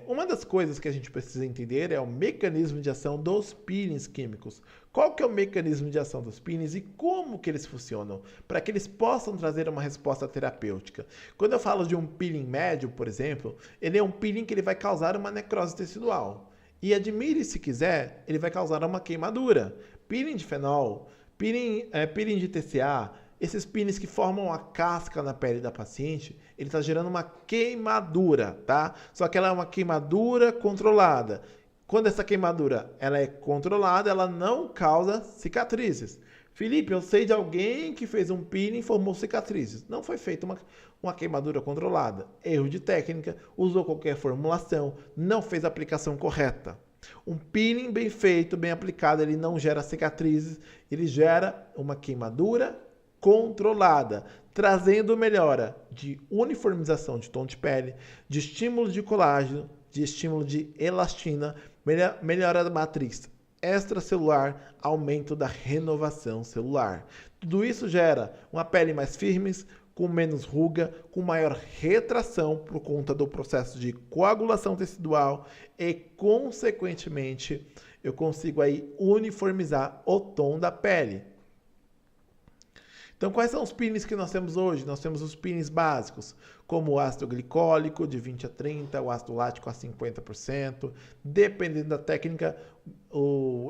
Uma das coisas que a gente precisa entender é o mecanismo de ação dos peelings químicos. Qual que é o mecanismo de ação dos peelings e como que eles funcionam, para que eles possam trazer uma resposta terapêutica. Quando eu falo de um peeling médio, por exemplo, ele é um peeling que ele vai causar uma necrose tecidual. E admire se quiser, ele vai causar uma queimadura. Peeling de fenol, peeling de TCA, esses peelings que formam a casca na pele da paciente, ele está gerando uma queimadura, tá? Só que ela é uma queimadura controlada. Quando essa queimadura ela é controlada, ela não causa cicatrizes. Felipe, eu sei de alguém que fez um peeling e formou cicatrizes. Não foi feita uma queimadura controlada. Erro de técnica, usou qualquer formulação, não fez a aplicação correta. Um peeling bem feito, bem aplicado, ele não gera cicatrizes, ele gera uma queimadura controlada, trazendo melhora de uniformização de tom de pele, de estímulo de colágeno, de estímulo de elastina, melhora da matriz extracelular, aumento da renovação celular. Tudo isso gera uma pele mais firme, com menos ruga, com maior retração por conta do processo de coagulação tecidual e, consequentemente, eu consigo aí uniformizar o tom da pele. Então, quais são os peelings que nós temos hoje? Nós temos os peelings básicos, como o ácido glicólico de 20 a 30, o ácido lático a 50%. Dependendo da técnica,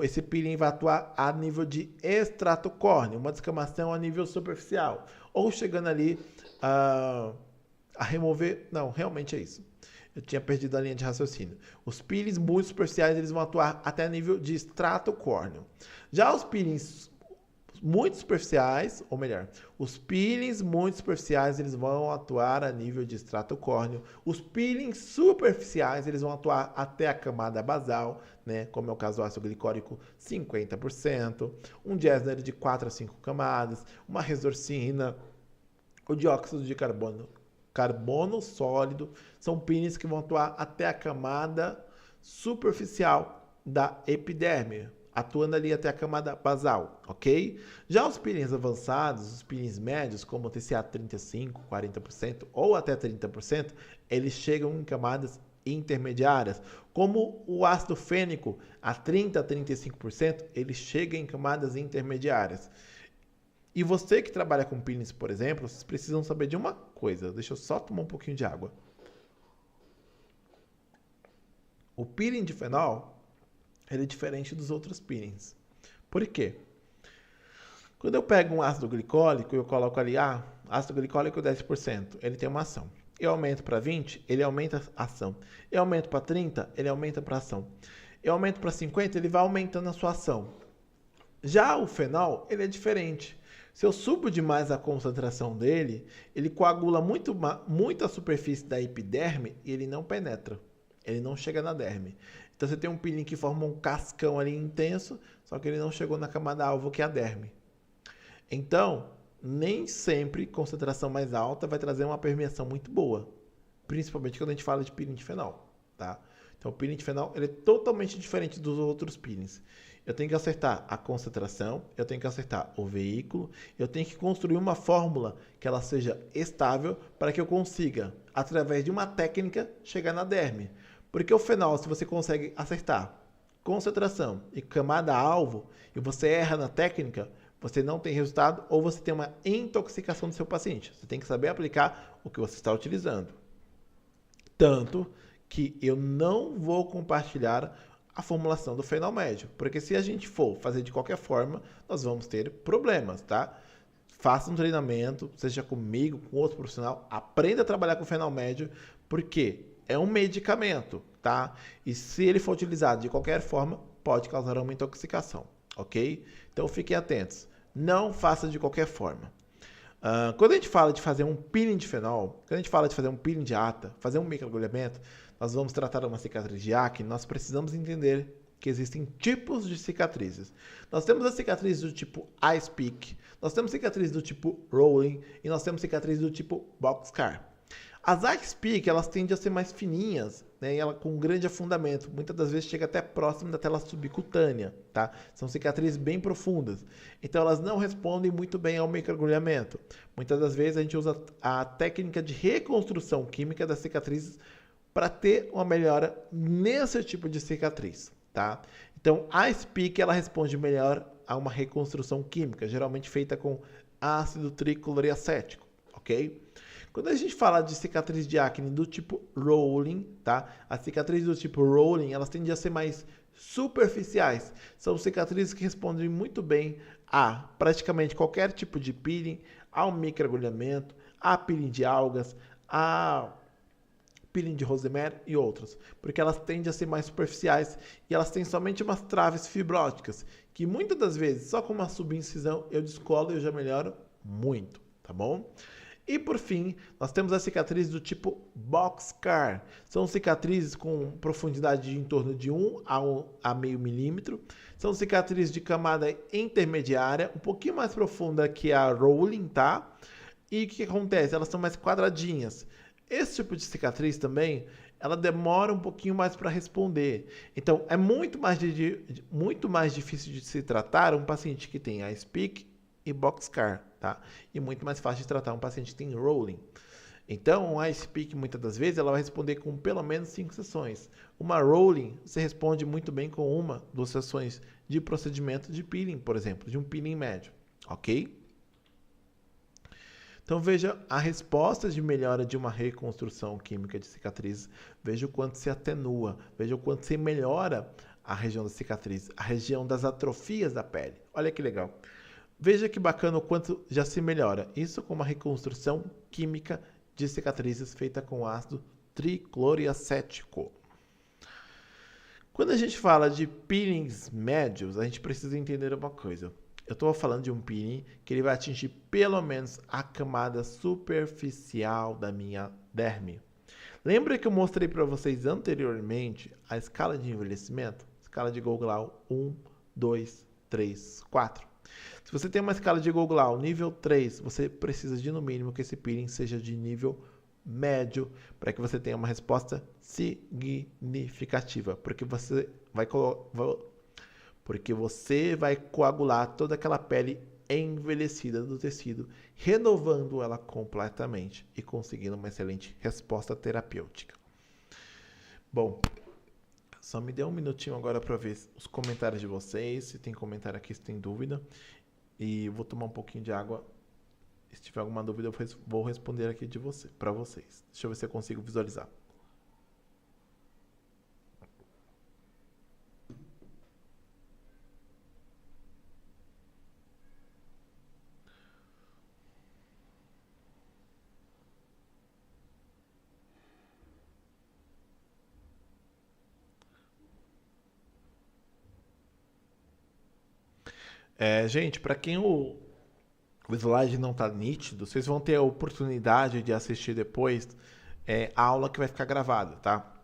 esse peeling vai atuar a nível de extrato córneo, uma descamação a nível superficial, ou chegando ali a remover... Não, realmente é isso. Eu tinha perdido a linha de raciocínio. Os peelings muito superficiais, eles vão atuar até nível de extrato córneo. Já os peelings muito superficiais, ou melhor, os peelings muito superficiais, eles vão atuar a nível de extrato córneo. Os peelings superficiais, eles vão atuar até a camada basal, né? Como é o caso do ácido glicólico, 50%. Um Gesner de 4 a 5 camadas. Uma resorcina. O dióxido de carbono sólido, são peelings que vão atuar até a camada superficial da epiderme, atuando ali até a camada basal, ok? Já os peelings avançados, os peelings médios, como o TCA 35, 40% ou até 30%, eles chegam em camadas intermediárias. Como o ácido fênico, a 30 a 35%, ele chega em camadas intermediárias. E você que trabalha com peelings, por exemplo, vocês precisam saber de uma coisa. Deixa eu só tomar um pouquinho de água. O peeling de fenol, ele é diferente dos outros peelings. Por quê? Quando eu pego um ácido glicólico e eu coloco ali, ácido glicólico 10%, ele tem uma ação. Eu aumento para 20%, ele aumenta a ação. Eu aumento para 30%, ele aumenta para ação. Eu aumento para 50%, ele vai aumentando a sua ação. Já o fenol, ele é diferente. Se eu subo demais a concentração dele, ele coagula muito a superfície da epiderme e ele não penetra. Ele não chega na derme. Então você tem um peeling que forma um cascão ali intenso, só que ele não chegou na camada alvo, que é a derme. Então, nem sempre concentração mais alta vai trazer uma permeação muito boa. Principalmente quando a gente fala de peeling de fenol, tá? Então o peeling de fenol ele é totalmente diferente dos outros peelings. Eu tenho que acertar a concentração, eu tenho que acertar o veículo, eu tenho que construir uma fórmula que ela seja estável para que eu consiga, através de uma técnica, chegar na derme. Porque o fenol, se você consegue acertar concentração e camada-alvo e você erra na técnica, você não tem resultado ou você tem uma intoxicação do seu paciente. Você tem que saber aplicar o que você está utilizando. Tanto que eu não vou compartilhar a formulação do fenol médio, porque se a gente for fazer de qualquer forma, nós vamos ter problemas, tá? Faça um treinamento, seja comigo, com outro profissional, aprenda a trabalhar com fenol médio, porque é um medicamento, tá? E se ele for utilizado de qualquer forma, pode causar uma intoxicação, ok? Então fiquem atentos, não faça de qualquer forma. Quando a gente fala de fazer um peeling de fenol, quando a gente fala de fazer um peeling de ata, fazer um microagulhamento, nós vamos tratar uma cicatriz de acne, nós precisamos entender que existem tipos de cicatrizes. Nós temos as cicatrizes do tipo Ice Pick, nós temos cicatrizes do tipo Rolling e nós temos cicatrizes do tipo Boxcar. As Ice Pick, elas tendem a ser mais fininhas, né, e ela com um grande afundamento. Muitas das vezes chega até próximo da tela subcutânea, tá? São cicatrizes bem profundas. Então elas não respondem muito bem ao microagulhamento. Muitas das vezes a gente usa a técnica de reconstrução química das cicatrizes para ter uma melhora nesse tipo de cicatriz, tá? Então a Ice Pick, ela responde melhor a uma reconstrução química, geralmente feita com ácido tricloroacético, ok? Quando a gente fala de cicatriz de acne do tipo rolling, tá? As cicatrizes do tipo rolling, elas tendem a ser mais superficiais. São cicatrizes que respondem muito bem a praticamente qualquer tipo de peeling, ao microagulhamento, a peeling de algas, a peeling de rosemary e outros, porque elas tendem a ser mais superficiais e elas têm somente umas traves fibróticas, que muitas das vezes, só com uma subincisão, eu descolo e eu já melhoro muito, tá bom? E por fim, nós temos as cicatrizes do tipo Boxcar. São cicatrizes com profundidade de em torno de 1 a meio milímetro. São cicatrizes de camada intermediária, um pouquinho mais profunda que a Rolling, tá? E o que acontece? Elas são mais quadradinhas. Esse tipo de cicatriz também, ela demora um pouquinho mais para responder. Então, é muito mais difícil de se tratar um paciente que tem Ice Pick e Boxcar, tá? E muito mais fácil de tratar um paciente que tem Rolling. Então, um Ice Pick, muitas das vezes, ela vai responder com pelo menos 5 sessões. Uma Rolling, você responde muito bem com 1, 2 sessões de procedimento de peeling, por exemplo, de um peeling médio, ok? Então veja a resposta de melhora de uma reconstrução química de cicatriz, veja o quanto se atenua, veja o quanto se melhora a região da cicatriz, a região das atrofias da pele. Olha que legal. Veja que bacana o quanto já se melhora. Isso com uma reconstrução química de cicatrizes feita com ácido tricloroacético. Quando a gente fala de peelings médios, a gente precisa entender uma coisa. Eu estou falando de um peeling que ele vai atingir pelo menos a camada superficial da minha derme. Lembra que eu mostrei para vocês anteriormente a escala de envelhecimento? Escala de Goglau 1, 2, 3, 4. Se você tem uma escala de Goglau nível 3, você precisa de no mínimo que esse peeling seja de nível médio para que você tenha uma resposta significativa, porque você vai coagular toda aquela pele envelhecida do tecido, renovando ela completamente e conseguindo uma excelente resposta terapêutica. Bom, só me dê um minutinho agora para ver os comentários de vocês, se tem comentário aqui, se tem dúvida, e vou tomar um pouquinho de água. Se tiver alguma dúvida, eu vou responder aqui para vocês. Deixa eu ver se eu consigo visualizar. Gente, para quem o slide não está nítido, vocês vão ter a oportunidade de assistir depois a aula que vai ficar gravada, tá?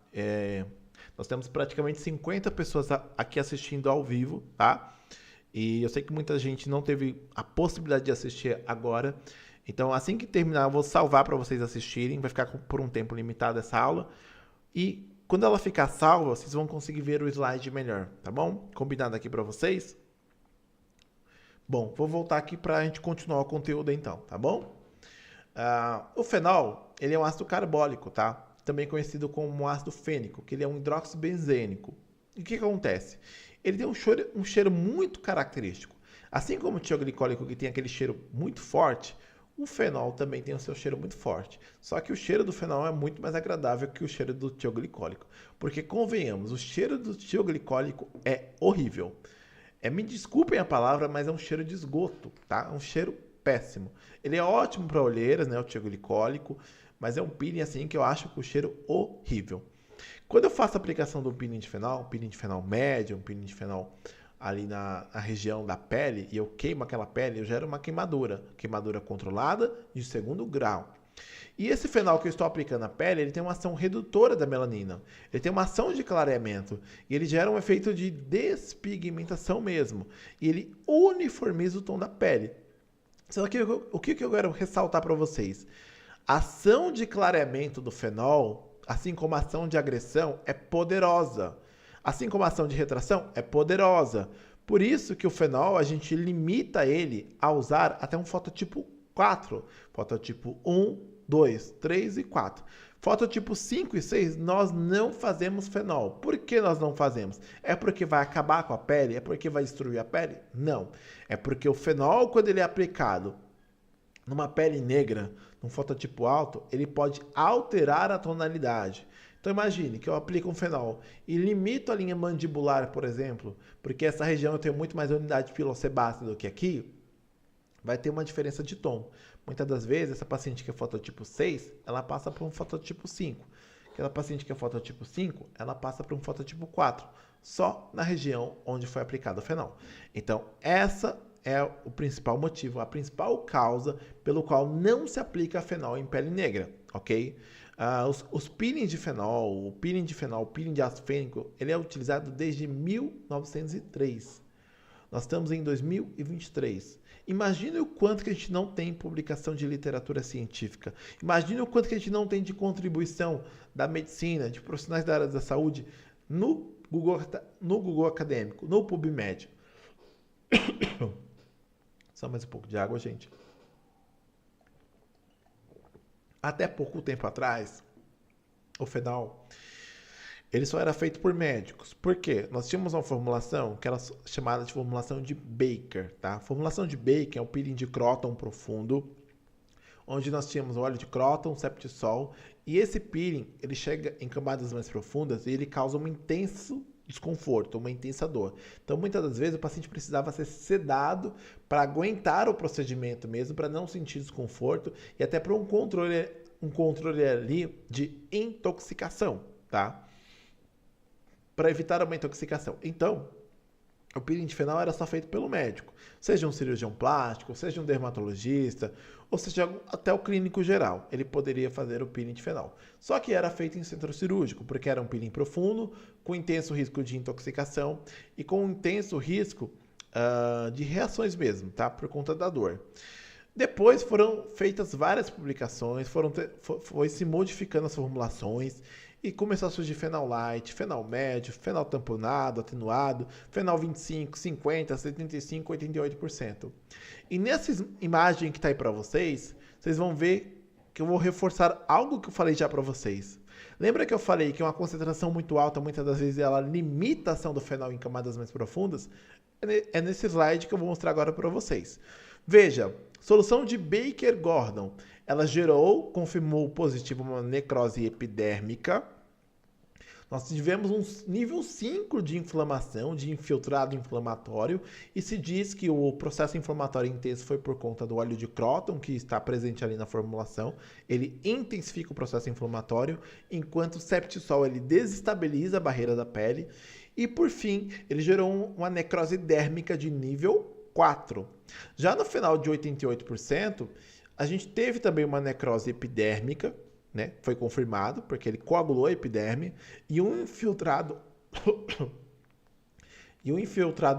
Nós temos praticamente 50 pessoas aqui assistindo ao vivo, tá? E eu sei que muita gente não teve a possibilidade de assistir agora. Então, assim que terminar, eu vou salvar para vocês assistirem. Vai ficar por um tempo limitado essa aula. E quando ela ficar salva, vocês vão conseguir ver o slide melhor, tá bom? Combinado aqui para vocês? Bom, vou voltar aqui para a gente continuar o conteúdo então, tá bom? O fenol, ele é um ácido carbólico, tá? Também conhecido como ácido fênico, que ele é um hidroxibenzênico. E o que acontece? Ele tem um cheiro muito característico. Assim como o tioglicólico, que tem aquele cheiro muito forte, o fenol também tem o seu cheiro muito forte. Só que o cheiro do fenol é muito mais agradável que o cheiro do tioglicólico. Porque, convenhamos, o cheiro do tioglicólico é horrível. Me desculpem a palavra, mas é um cheiro de esgoto, tá? É um cheiro péssimo. Ele é ótimo para olheiras, né? O tioglicólico, mas é um peeling assim que eu acho com o cheiro horrível. Quando eu faço a aplicação do peeling de fenol médio, um peeling de fenol ali na região da pele, e eu queimo aquela pele, eu gero uma queimadura controlada de segundo grau. E esse fenol que eu estou aplicando na pele, ele tem uma ação redutora da melanina. Ele tem uma ação de clareamento. E ele gera um efeito de despigmentação mesmo. E ele uniformiza o tom da pele. Só que o que eu quero ressaltar para vocês? A ação de clareamento do fenol, assim como a ação de agressão, é poderosa. Assim como a ação de retração, é poderosa. Por isso que o fenol, a gente limita ele a usar até um fototipo 4. Fototipo 1, 2, 3 e 4. Fototipo 5 e 6, nós não fazemos fenol. Por que nós não fazemos? É porque vai acabar com a pele? É porque vai destruir a pele? Não. É porque o fenol, quando ele é aplicado numa pele negra, num fototipo alto, ele pode alterar a tonalidade. Então imagine que eu aplico um fenol e limito a linha mandibular, por exemplo, porque essa região eu tenho muito mais unidade pilosebácea do que aqui, vai ter uma diferença de tom. Muitas das vezes, essa paciente que é fototipo 6, ela passa para um fototipo 5. Aquela paciente que é fototipo 5, ela passa para um fototipo 4, só na região onde foi aplicado o fenol. Então, essa é o principal motivo, a principal causa pelo qual não se aplica fenol em pele negra, ok? Os peelings de fenol, o peeling de ácido fênico, ele é utilizado desde 1903. Nós estamos em 2023. Imagine o quanto que a gente não tem publicação de literatura científica. Imagine o quanto que a gente não tem de contribuição da medicina, de profissionais da área da saúde no Google acadêmico, no PubMed. Só mais um pouco de água, gente. Até pouco tempo atrás, o fenol, ele só era feito por médicos. Por quê? Nós tínhamos uma formulação que era chamada de formulação de Baker, tá? A formulação de Baker é um peeling de cróton profundo, onde nós tínhamos o óleo de Croton, Septisol, e esse peeling, ele chega em camadas mais profundas e ele causa um intenso desconforto, uma intensa dor. Então, muitas das vezes, o paciente precisava ser sedado para aguentar o procedimento mesmo, para não sentir desconforto e até para um controle ali de intoxicação, tá? Para evitar uma intoxicação. Então, o peeling de fenol era só feito pelo médico, seja um cirurgião plástico, seja um dermatologista, ou seja, até o clínico geral. Ele poderia fazer o peeling de fenol. Só que era feito em centro cirúrgico, porque era um peeling profundo, com intenso risco de intoxicação e com intenso risco de reações mesmo, tá? Por conta da dor. Depois foram feitas várias publicações, foi se modificando as formulações e começou a surgir fenol light, fenol médio, fenol tamponado, atenuado, fenol 25, 50, 75, 88%. E nessa imagem que está aí para vocês, vocês vão ver que eu vou reforçar algo que eu falei já para vocês. Lembra que eu falei que uma concentração muito alta, muitas das vezes, ela limita a ação do fenol em camadas mais profundas? É nesse slide que eu vou mostrar agora para vocês. Veja, solução de Baker-Gordon. Ela confirmou positivo uma necrose epidérmica. Nós tivemos um nível 5 de inflamação, de infiltrado inflamatório, e se diz que o processo inflamatório intenso foi por conta do óleo de Croton, que está presente ali na formulação. Ele intensifica o processo inflamatório, enquanto o Septisol ele desestabiliza a barreira da pele. E, por fim, ele gerou uma necrose dérmica de nível 4. Já no final de 88%, a gente teve também uma necrose epidérmica, né? Foi confirmado, porque ele coagulou a epiderme, e um infiltrado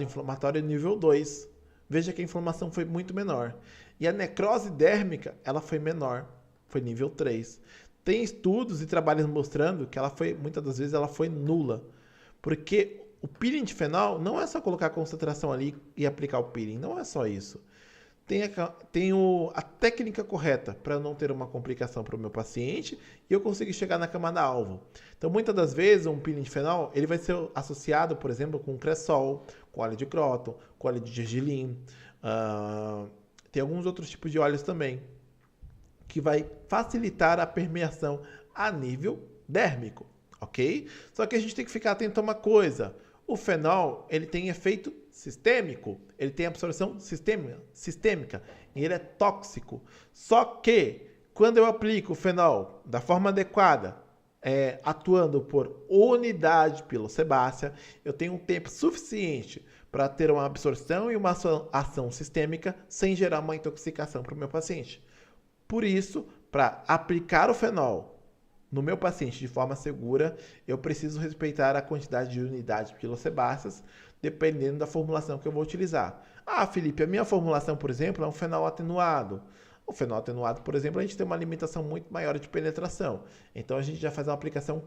inflamatório nível 2. Veja que a inflamação foi muito menor. E a necrose dérmica, ela foi menor, foi nível 3. Tem estudos e trabalhos mostrando que muitas das vezes ela foi nula. Porque o peeling de fenol não é só colocar a concentração ali e aplicar o peeling, não é só isso. Tem a técnica correta para não ter uma complicação para o meu paciente e eu conseguir chegar na camada-alvo. Então, muitas das vezes, um peeling de fenol ele vai ser associado, por exemplo, com Cresol, com óleo de Croton, com óleo de gergelim. Tem alguns outros tipos de óleos também, que vai facilitar a permeação a nível dérmico, ok? Só que a gente tem que ficar atento a uma coisa. O fenol, ele tem efeito sistêmico, ele tem absorção sistêmica e ele é tóxico. Só que, quando eu aplico o fenol da forma adequada, atuando por unidade pilosebácea, eu tenho um tempo suficiente para ter uma absorção e uma ação sistêmica sem gerar uma intoxicação para o meu paciente. Por isso, para aplicar o fenol no meu paciente de forma segura, eu preciso respeitar a quantidade de unidades pilosebáceas, dependendo da formulação que eu vou utilizar. Ah, Felipe, a minha formulação, por exemplo, é um fenol atenuado. O fenol atenuado, por exemplo, a gente tem uma limitação muito maior de penetração. Então, a gente já faz uma aplicação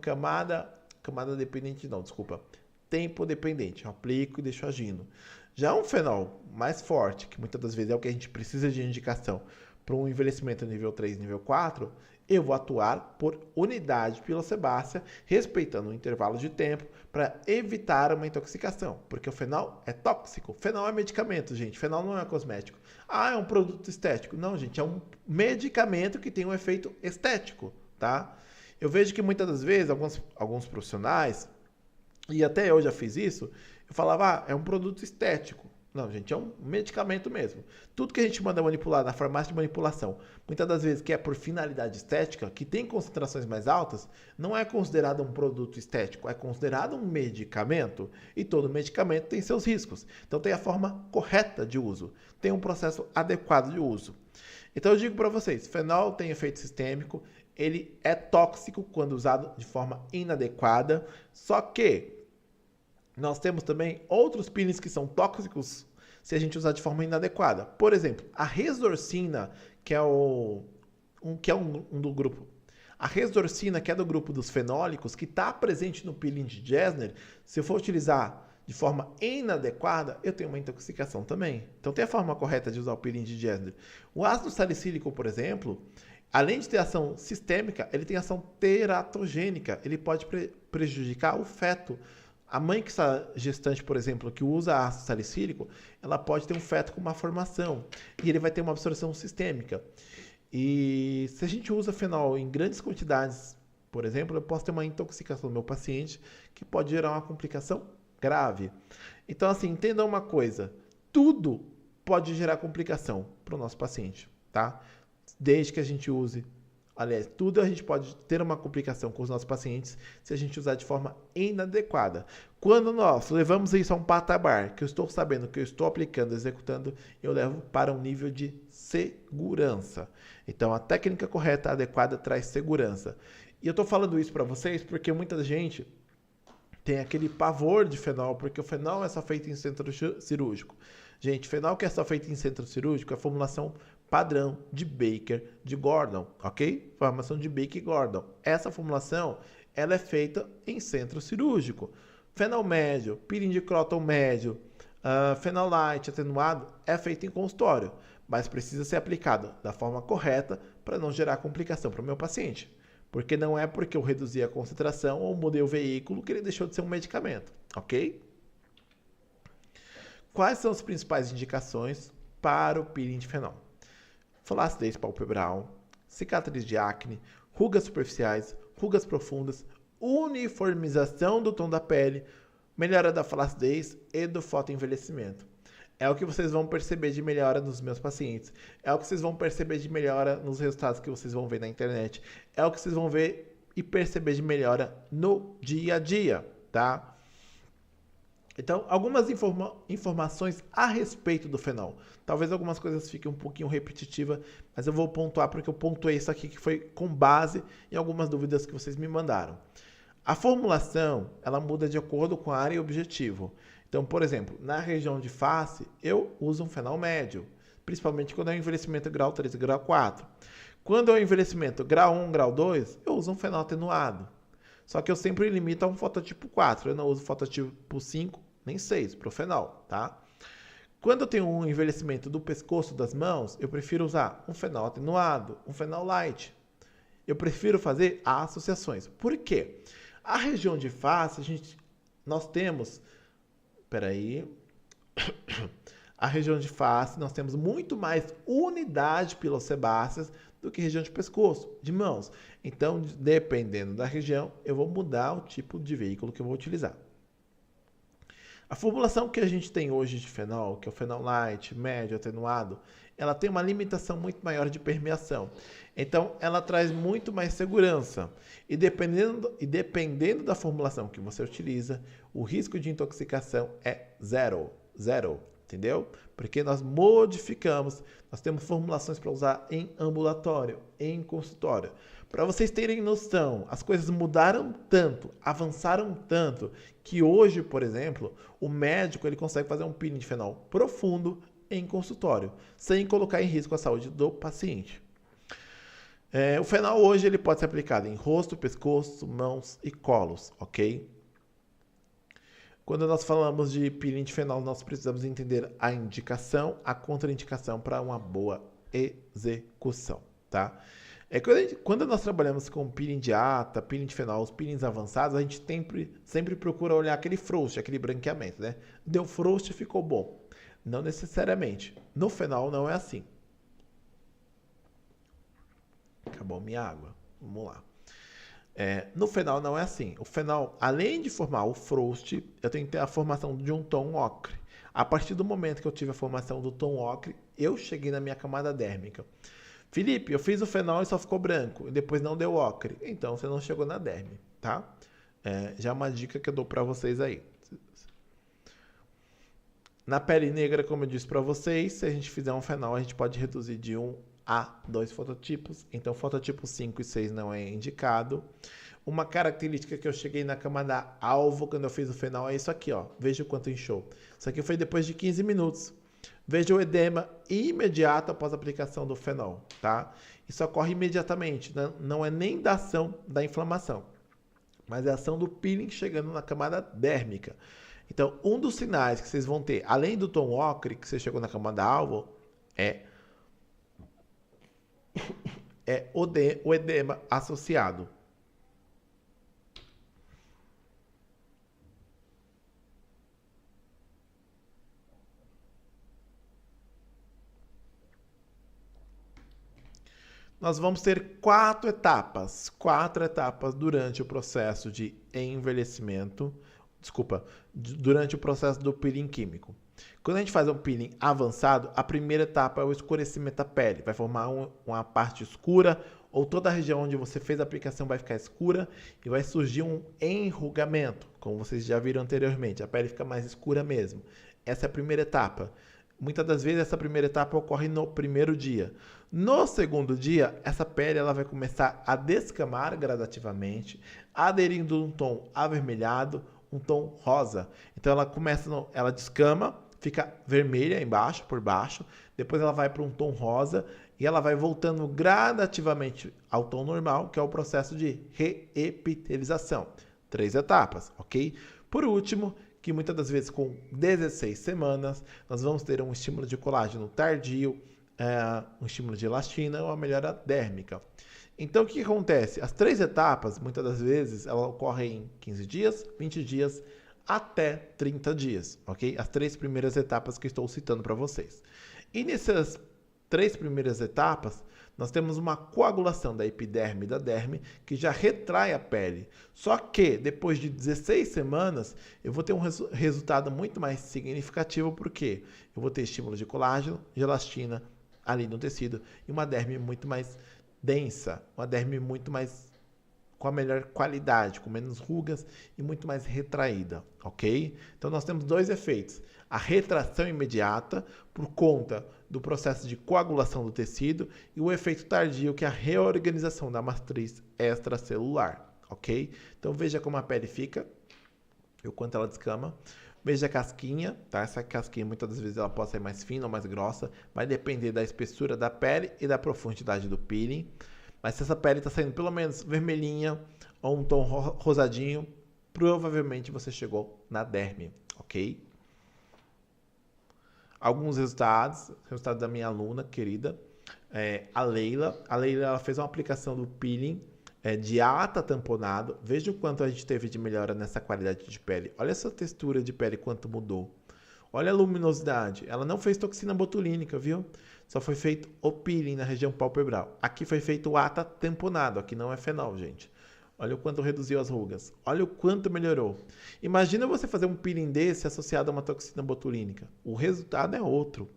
tempo dependente. Eu aplico e deixo agindo. Já um fenol mais forte, que muitas das vezes é o que a gente precisa de indicação para um envelhecimento nível 3, nível 4, eu vou atuar por unidade pilosebácea, respeitando o intervalo de tempo para evitar uma intoxicação, porque o fenol é tóxico. Fenol é medicamento, gente. Fenol não é cosmético. Ah, é um produto estético. Não, gente, é um medicamento que tem um efeito estético, tá? Eu vejo que muitas das vezes alguns profissionais, e até eu já fiz isso, eu falava, é um produto estético. Não, gente, é um medicamento mesmo. Tudo que a gente manda manipular na farmácia de manipulação, muitas das vezes que é por finalidade estética, que tem concentrações mais altas, não é considerado um produto estético, é considerado um medicamento. E todo medicamento tem seus riscos. Então tem a forma correta de uso, tem um processo adequado de uso. Então eu digo para vocês, fenol tem efeito sistêmico, ele é tóxico quando usado de forma inadequada, só que nós temos também outros peelings que são tóxicos se a gente usar de forma inadequada. Por exemplo, a Resorcina, que é um do grupo. A Resorcina, que é do grupo dos fenólicos, que está presente no peeling de Gesner, se eu for utilizar de forma inadequada, eu tenho uma intoxicação também. Então tem a forma correta de usar o peeling de Gesner. O ácido salicílico, por exemplo, além de ter ação sistêmica, ele tem ação teratogênica. Ele pode prejudicar o feto. A mãe que está gestante, por exemplo, que usa ácido salicílico, ela pode ter um feto com má formação e ele vai ter uma absorção sistêmica. E se a gente usa fenol em grandes quantidades, por exemplo, eu posso ter uma intoxicação do meu paciente que pode gerar uma complicação grave. Então, assim, entenda uma coisa: tudo pode gerar complicação para o nosso paciente, tá? Desde que a gente use. Aliás, tudo a gente pode ter uma complicação com os nossos pacientes se a gente usar de forma inadequada. Quando nós levamos isso a um patamar que eu estou sabendo que eu estou aplicando, executando, eu levo para um nível de segurança. Então, a técnica correta, adequada, traz segurança. E eu estou falando isso para vocês porque muita gente tem aquele pavor de fenol, porque o fenol é só feito em centro cirúrgico. Gente, fenol que é só feito em centro cirúrgico é a formulação padrão de Baker de Gordon, ok? Formulação de Baker e Gordon. Essa formulação, ela é feita em centro cirúrgico. Fenol médio, pirindicróton médio, fenolite atenuado é feito em consultório, mas precisa ser aplicado da forma correta para não gerar complicação para o meu paciente. Porque não é porque eu reduzi a concentração ou mudei o veículo que ele deixou de ser um medicamento, ok? Quais são as principais indicações para o peeling de fenol? Flacidez palpebral, cicatriz de acne, rugas superficiais, rugas profundas, uniformização do tom da pele, melhora da flacidez e do fotoenvelhecimento. É o que vocês vão perceber de melhora nos meus pacientes. É o que vocês vão perceber de melhora nos resultados que vocês vão ver na internet. É o que vocês vão ver e perceber de melhora no dia a dia, tá? Então, algumas informações a respeito do fenol. Talvez algumas coisas fiquem um pouquinho repetitivas, mas eu vou pontuar porque eu pontuei isso aqui que foi com base em algumas dúvidas que vocês me mandaram. A formulação, ela muda de acordo com a área e objetivo. Então, por exemplo, na região de face, eu uso um fenol médio, principalmente quando é um envelhecimento grau 3 e grau 4. Quando é um envelhecimento grau 1, grau 2, eu uso um fenol atenuado. Só que eu sempre limito a um fototipo 4, eu não uso fototipo 5 nem 6 para o fenol, tá? Quando eu tenho um envelhecimento do pescoço das mãos, eu prefiro usar um fenol atenuado, um fenol light. Eu prefiro fazer associações. Por quê? A região de face, nós temos... Peraí. A região de face, nós temos muito mais unidade pilosebáceas do que região de pescoço, de mãos. Então, dependendo da região, eu vou mudar o tipo de veículo que eu vou utilizar. A formulação que a gente tem hoje de fenol, que é o fenol light, médio, atenuado, ela tem uma limitação muito maior de permeação. Então, ela traz muito mais segurança. E dependendo da formulação que você utiliza, o risco de intoxicação é zero. Zero. Entendeu? Porque nós modificamos, nós temos formulações para usar em ambulatório, em consultório. Para vocês terem noção, as coisas mudaram tanto, avançaram tanto, que hoje, por exemplo, o médico ele consegue fazer um peeling de fenol profundo em consultório, sem colocar em risco a saúde do paciente. O fenol hoje ele pode ser aplicado em rosto, pescoço, mãos e colos, ok? Quando nós falamos de peeling de fenol, nós precisamos entender a indicação, a contraindicação para uma boa execução, tá? Quando nós trabalhamos com peeling de ata, peeling de fenol, os peelings avançados, a gente sempre procura olhar aquele frost, aquele branqueamento, né? Deu frost, ficou bom. Não necessariamente. No fenol não é assim. Acabou minha água. Vamos lá. No fenol não é assim. O fenol, além de formar o frost, eu tenho que ter a formação de um tom ocre. A partir do momento que eu tive a formação do tom ocre, eu cheguei na minha camada dérmica. Felipe, eu fiz o fenol e só ficou branco, e depois não deu ocre. Então, você não chegou na derme, tá? Já é uma dica que eu dou para vocês aí. Na pele negra, como eu disse para vocês, se a gente fizer um fenol, a gente pode reduzir de 1 a 2 fototipos. Então, fototipo 5 e 6 não é indicado. Uma característica que eu cheguei na camada alvo quando eu fiz o fenol é isso aqui, ó. Veja o quanto inchou. Isso aqui foi depois de 15 minutos. Veja o edema imediato após a aplicação do fenol, tá? Isso ocorre imediatamente, né? Não é nem da ação da inflamação, mas é a ação do peeling chegando na camada dérmica. Então, um dos sinais que vocês vão ter, além do tom ocre, que você chegou na camada alvo, é o edema associado. Nós vamos ter quatro etapas durante o processo de envelhecimento, durante o processo do peeling químico. Quando a gente faz um peeling avançado, a primeira etapa é o escurecimento da pele. Vai formar uma parte escura, ou toda a região onde você fez a aplicação vai ficar escura e vai surgir um enrugamento, como vocês já viram anteriormente. A pele fica mais escura mesmo. Essa é a primeira etapa. Muitas das vezes essa primeira etapa ocorre no primeiro dia. No segundo dia, essa pele ela vai começar a descamar gradativamente, aderindo a um tom avermelhado, um tom rosa. Então ela descama, fica vermelha embaixo, por baixo, depois ela vai para um tom rosa e ela vai voltando gradativamente ao tom normal, que é o processo de reepitelização. 3 etapas, ok? Por último, que muitas das vezes com 16 semanas, nós vamos ter um estímulo de colágeno tardio, um estímulo de elastina ou uma melhora dérmica. Então, o que acontece? As 3 etapas, muitas das vezes, elas ocorrem em 15 dias, 20 dias, até 30 dias, ok? As 3 primeiras etapas que estou citando para vocês. E nessas 3 primeiras etapas, nós temos uma coagulação da epiderme e da derme que já retrai a pele. Só que depois de 16 semanas, eu vou ter um resultado muito mais significativo, porque eu vou ter estímulo de colágeno, de elastina ali no tecido e uma derme muito mais densa, uma derme muito mais com a melhor qualidade, com menos rugas e muito mais retraída, ok? Então nós temos 2 efeitos. A retração imediata, por conta do processo de coagulação do tecido, e o efeito tardio, que é a reorganização da matriz extracelular, ok? Então veja como a pele fica, e o quanto ela descama. Veja a casquinha, tá? Essa casquinha muitas das vezes ela pode ser mais fina ou mais grossa, vai depender da espessura da pele e da profundidade do peeling. Mas se essa pele está saindo pelo menos vermelhinha ou um tom rosadinho, provavelmente você chegou na derme, ok? Alguns resultados da minha aluna querida, a Leila. A Leila ela fez uma aplicação do peeling de ata tamponado. Veja o quanto a gente teve de melhora nessa qualidade de pele. Olha essa textura de pele, quanto mudou. Olha a luminosidade. Ela não fez toxina botulínica, viu? Só foi feito o peeling na região palpebral. Aqui foi feito o ata tamponado. Aqui não é fenol, gente. Olha o quanto reduziu as rugas. Olha o quanto melhorou. Imagina você fazer um peeling desse associado a uma toxina botulínica. O resultado é outro.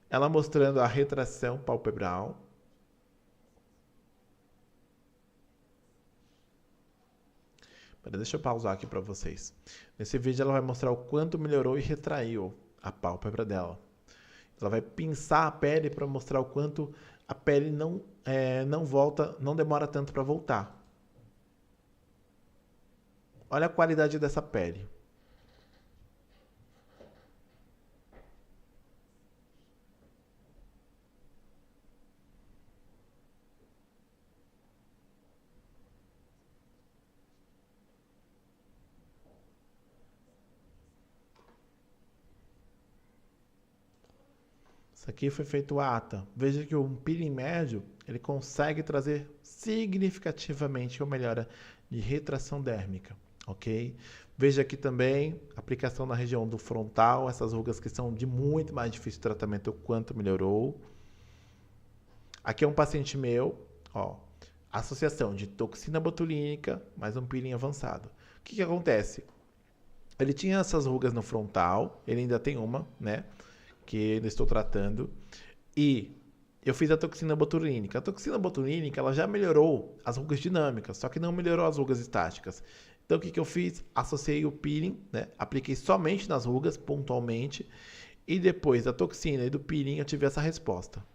Ela mostrando a retração palpebral. Deixa eu pausar aqui para vocês. Nesse vídeo ela vai mostrar o quanto melhorou e retraiu a pálpebra dela. Ela vai pinçar a pele para mostrar o quanto a pele não volta, não demora tanto para voltar. Olha a qualidade dessa pele. Isso aqui foi feito ata. Veja que um peeling médio, ele consegue trazer significativamente uma melhora de retração dérmica, ok? Veja aqui também aplicação na região do frontal, essas rugas que são de muito mais difícil tratamento, o quanto melhorou. Aqui é um paciente meu, ó, associação de toxina botulínica mais um peeling avançado. O que acontece? Ele tinha essas rugas no frontal, ele ainda tem uma, né? Que ainda estou tratando, e eu fiz a toxina botulínica. A toxina botulínica ela já melhorou as rugas dinâmicas, só que não melhorou as rugas estáticas. Então o que eu fiz? Associei o peeling, né? Apliquei somente nas rugas, pontualmente, e depois da toxina e do peeling eu tive essa resposta.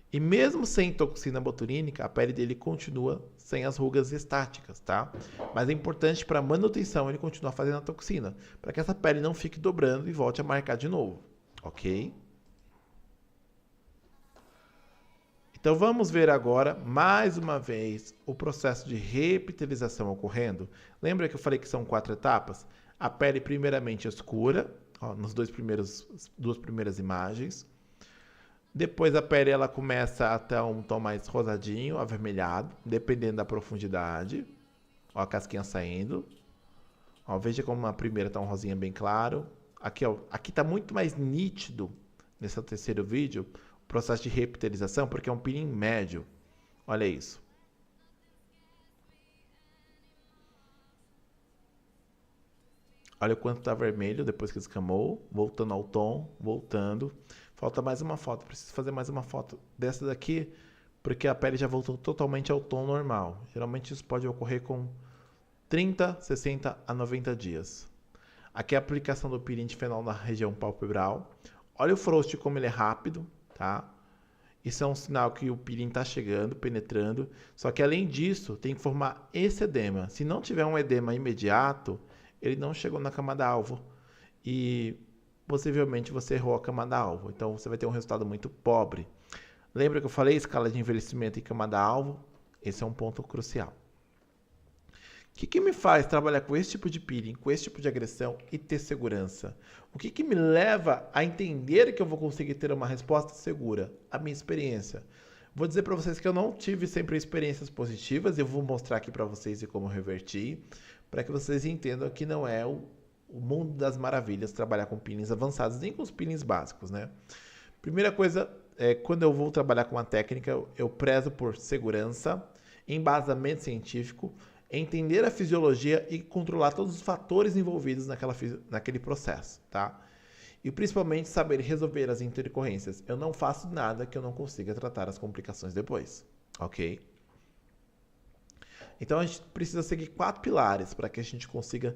E mesmo sem toxina botulínica, a pele dele continua sem as rugas estáticas, tá? Mas é importante para a manutenção ele continuar fazendo a toxina, para que essa pele não fique dobrando e volte a marcar de novo. Ok? Então vamos ver agora, mais uma vez, o processo de reepitelização ocorrendo. Lembra que eu falei que são 4 etapas? A pele primeiramente escura, ó, nas duas primeiras imagens. Depois a pele ela começa a ter um tom mais rosadinho, avermelhado, dependendo da profundidade. Ó, a casquinha saindo. Ó, veja como a primeira está um rosinha bem claro. Aqui, ó, aqui está muito mais nítido, nesse terceiro vídeo, processo de reepitelização, porque é um peeling médio. Olha isso. Olha o quanto está vermelho depois que descamou. Voltando ao tom, voltando. Falta mais uma foto. Preciso fazer mais uma foto dessa daqui, porque a pele já voltou totalmente ao tom normal. Geralmente isso pode ocorrer com 30, 60 a 90 dias. Aqui é a aplicação do peeling de fenol na região palpebral. Olha o frost como ele é rápido, tá? Isso é um sinal que o peeling está chegando, penetrando. Só que além disso, tem que formar esse edema. Se não tiver um edema imediato, ele não chegou na camada-alvo e possivelmente você errou a camada-alvo. Então você vai ter um resultado muito pobre. Lembra que eu falei escala de envelhecimento e camada-alvo? Esse é um ponto crucial. O que me faz trabalhar com esse tipo de peeling, com esse tipo de agressão e ter segurança? O que me leva a entender que eu vou conseguir ter uma resposta segura? A minha experiência. Vou dizer para vocês que eu não tive sempre experiências positivas. Eu vou mostrar aqui para vocês como reverti, para que vocês entendam que não é o mundo das maravilhas trabalhar com peelings avançados, nem com os peelings básicos, né? Primeira coisa, quando eu vou trabalhar com uma técnica, eu prezo por segurança, embasamento científico, entender a fisiologia e controlar todos os fatores envolvidos naquele processo, tá? E principalmente saber resolver as intercorrências. Eu não faço nada que eu não consiga tratar as complicações depois, ok? Então a gente precisa seguir 4 pilares para que a gente consiga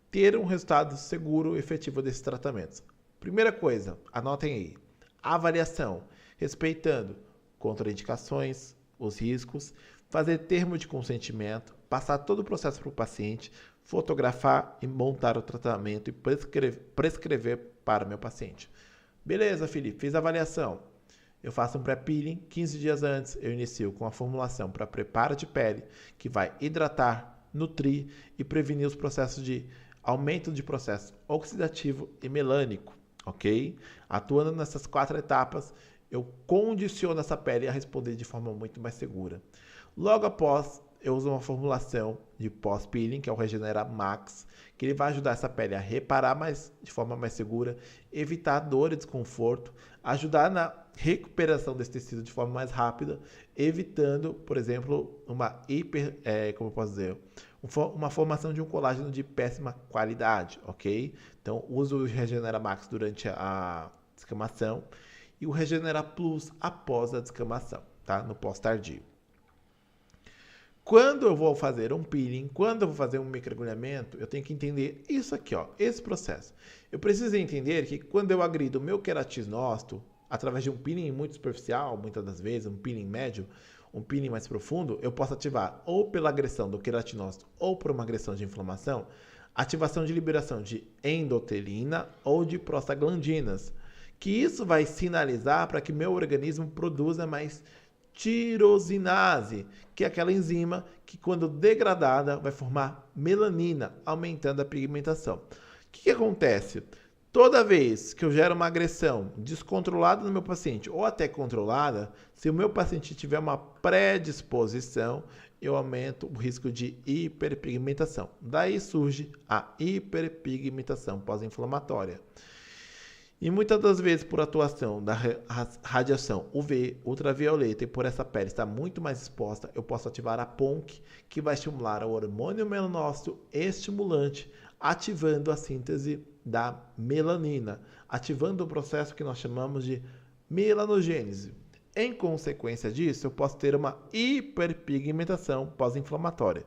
ter um resultado seguro e efetivo desses tratamentos. Primeira coisa, anotem aí, avaliação, respeitando contraindicações, os riscos, fazer termo de consentimento, passar todo o processo para o paciente, fotografar e montar o tratamento e prescrever para o meu paciente. Beleza, Felipe, fiz a avaliação. Eu faço um pré-peeling, 15 dias antes eu inicio com a formulação para preparo de pele, que vai hidratar, nutrir e prevenir os processos de aumento de processo oxidativo e melânico, ok? Atuando nessas 4 etapas, eu condiciono essa pele a responder de forma muito mais segura. Logo após, eu uso uma formulação de pós-peeling, que é o Regenera Max, que ele vai ajudar essa pele a reparar de forma mais segura, evitar dor e desconforto, ajudar na recuperação desse tecido de forma mais rápida, evitando, por exemplo, uma formação de um colágeno de péssima qualidade, ok? Então, uso o Regenera Max durante a descamação e o Regenera Plus após a descamação, tá? No pós-tardio. Quando eu vou fazer um peeling, quando eu vou fazer um microagulhamento, eu tenho que entender isso aqui, ó, esse processo. Eu preciso entender que quando eu agrido o meu queratinócito, através de um peeling muito superficial, muitas das vezes, um peeling médio, um peeling mais profundo, eu posso ativar ou pela agressão do queratinócito ou por uma agressão de inflamação, ativação de liberação de endotelina ou de prostaglandinas, que isso vai sinalizar para que meu organismo produza mais tirosinase, que é aquela enzima que, quando degradada, vai formar melanina, aumentando a pigmentação. O que acontece? Toda vez que eu gero uma agressão descontrolada no meu paciente, ou até controlada, se o meu paciente tiver uma predisposição, eu aumento o risco de hiperpigmentação. Daí surge a hiperpigmentação pós-inflamatória. E muitas das vezes, por atuação da radiação UV, ultravioleta, e por essa pele estar muito mais exposta, eu posso ativar a PONC, que vai estimular o hormônio melanócito estimulante, ativando a síntese da melanina, ativando o processo que nós chamamos de melanogênese. Em consequência disso, eu posso ter uma hiperpigmentação pós-inflamatória.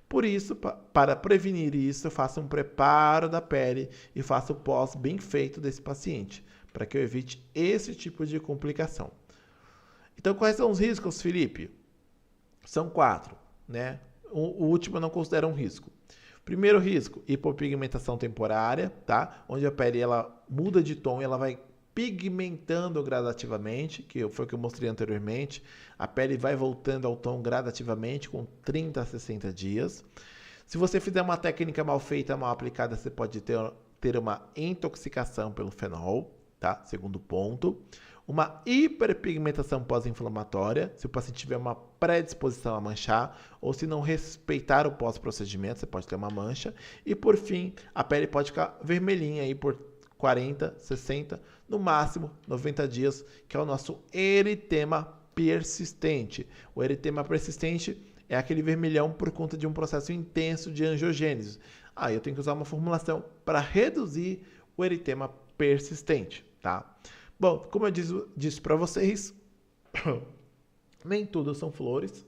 Por isso, para prevenir isso, eu faço um preparo da pele e faço o pós bem feito desse paciente, para que eu evite esse tipo de complicação. Então, quais são os riscos, Felipe? São 4, né? O último eu não considero um risco. Primeiro risco, hipopigmentação temporária, tá? Onde a pele ela muda de tom e ela vai pigmentando gradativamente, que foi o que eu mostrei anteriormente. A pele vai voltando ao tom gradativamente com 30 a 60 dias. Se você fizer uma técnica mal feita, mal aplicada, você pode ter uma intoxicação pelo fenol, tá? Segundo ponto. Uma hiperpigmentação pós-inflamatória, se o paciente tiver uma predisposição a manchar, ou se não respeitar o pós-procedimento, você pode ter uma mancha. E por fim, a pele pode ficar vermelhinha aí por 40, 60, no máximo 90 dias, que é o nosso eritema persistente. O eritema persistente é aquele vermelhão por conta de um processo intenso de angiogênese. Aí eu tenho que usar uma formulação para reduzir o eritema persistente, tá? Bom, como eu disse para vocês, nem tudo são flores,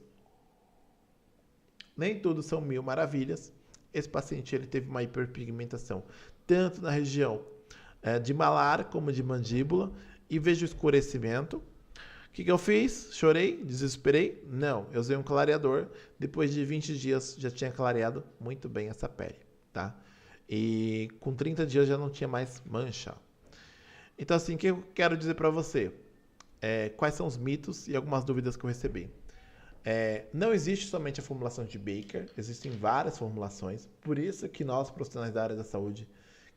nem tudo são mil maravilhas. Esse paciente ele teve uma hiperpigmentação tanto na região de malar como de mandíbula e vejo escurecimento. O que eu fiz? Chorei? Desesperei? Não, eu usei um clareador. Depois de 20 dias já tinha clareado muito bem essa pele, tá? E com 30 dias já não tinha mais mancha. Então assim, o que eu quero dizer para você? Quais são os mitos e algumas dúvidas que eu recebi? Não existe somente a formulação de Baker, existem várias formulações, por isso que nós, profissionais da área da saúde,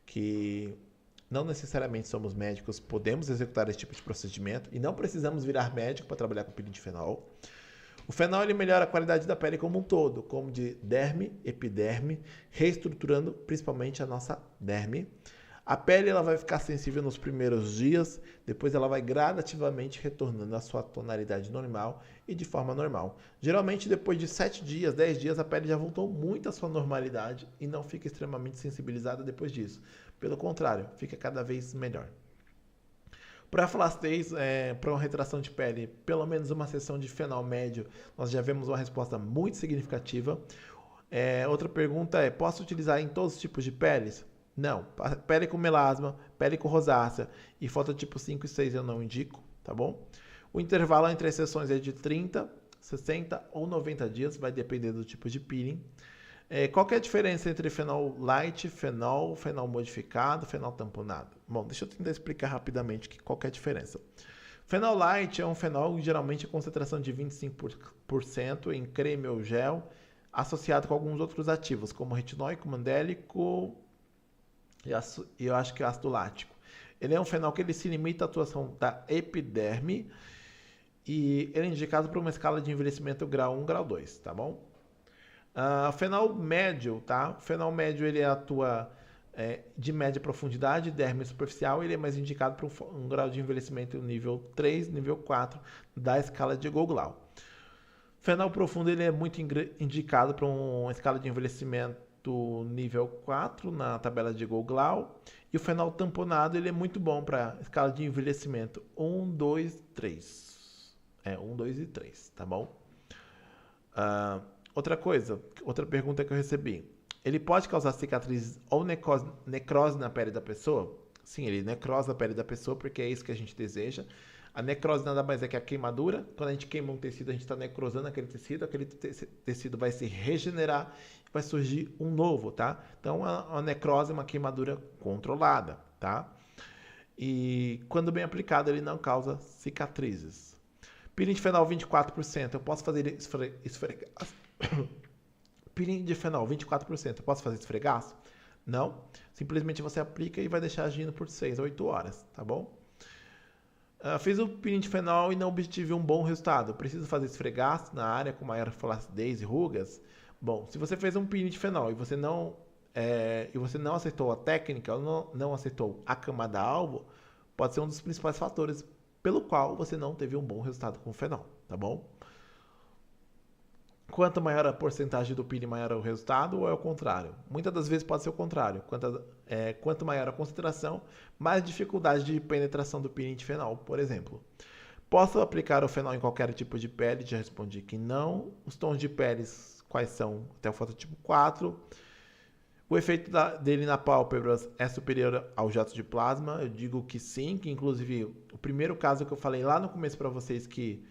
que não necessariamente somos médicos, podemos executar esse tipo de procedimento e não precisamos virar médico para trabalhar com piridifenol. O fenol ele melhora a qualidade da pele como um todo, como de derme, epiderme, reestruturando principalmente a nossa derme. A pele ela vai ficar sensível nos primeiros dias, depois ela vai gradativamente retornando à sua tonalidade normal e de forma normal. Geralmente depois de 7 dias, 10 dias, a pele já voltou muito à sua normalidade e não fica extremamente sensibilizada depois disso. Pelo contrário, fica cada vez melhor. Para a flacidez, para uma retração de pele, pelo menos uma sessão de fenol médio, nós já vemos uma resposta muito significativa. Outra pergunta é, posso utilizar em todos os tipos de peles? Não, pele com melasma, pele com rosácea e fototipo 5 e 6 eu não indico, tá bom? O intervalo entre as sessões é de 30, 60 ou 90 dias, vai depender do tipo de peeling. Qual que é a diferença entre fenol light, fenol modificado, fenol tamponado? Bom, deixa eu tentar explicar rapidamente qual que é a diferença. Fenol light é um fenol geralmente a concentração de 25% em creme ou gel, associado com alguns outros ativos, como retinóico, mandélico e eu acho que ácido lático. Ele é um fenol que ele se limita à atuação da epiderme e ele é indicado para uma escala de envelhecimento grau 1, grau 2, tá bom? Fenol médio, tá? O fenol médio ele atua de média profundidade, derme superficial, ele é mais indicado para um grau de envelhecimento nível 3, nível 4 da escala de Goglau. Fenol profundo ele é muito indicado para uma escala de envelhecimento nível 4 na tabela de Goglau. E o fenol tamponado ele é muito bom para escala de envelhecimento 1, 2, 3. 1, 2 e 3, tá bom? Outra pergunta que eu recebi. Ele pode causar cicatrizes ou necrose na pele da pessoa? Sim, ele necrosa a pele da pessoa porque é isso que a gente deseja. A necrose nada mais é que a queimadura. Quando a gente queima um tecido, a gente está necrosando aquele tecido vai se regenerar e vai surgir um novo, tá? Então, a necrose é uma queimadura controlada, tá? E quando bem aplicado, ele não causa cicatrizes. Peeling de fenol 24%, eu posso fazer esfregaço? Peeling de fenol 24%, eu posso fazer esfregaço? Não. Simplesmente você aplica e vai deixar agindo por 6 a 8 horas, tá bom? Fiz o peeling de fenol e não obtive um bom resultado. Preciso fazer esfregaço na área com maior flacidez e rugas? Bom, se você fez um peeling de fenol e você não acertou a técnica, ou não acertou a camada alvo, pode ser um dos principais fatores pelo qual você não teve um bom resultado com o fenol, tá bom? Quanto maior a porcentagem do peeling, maior é o resultado, ou é o contrário? Muitas das vezes pode ser o contrário. Quanto maior a concentração, mais dificuldade de penetração do peeling de fenol, por exemplo. Posso aplicar o fenol em qualquer tipo de pele? Já respondi que não. Os tons de peles, quais são? Até o fototipo 4. O efeito dele na pálpebra é superior ao jato de plasma? Eu digo que sim, que inclusive o primeiro caso que eu falei lá no começo para vocês que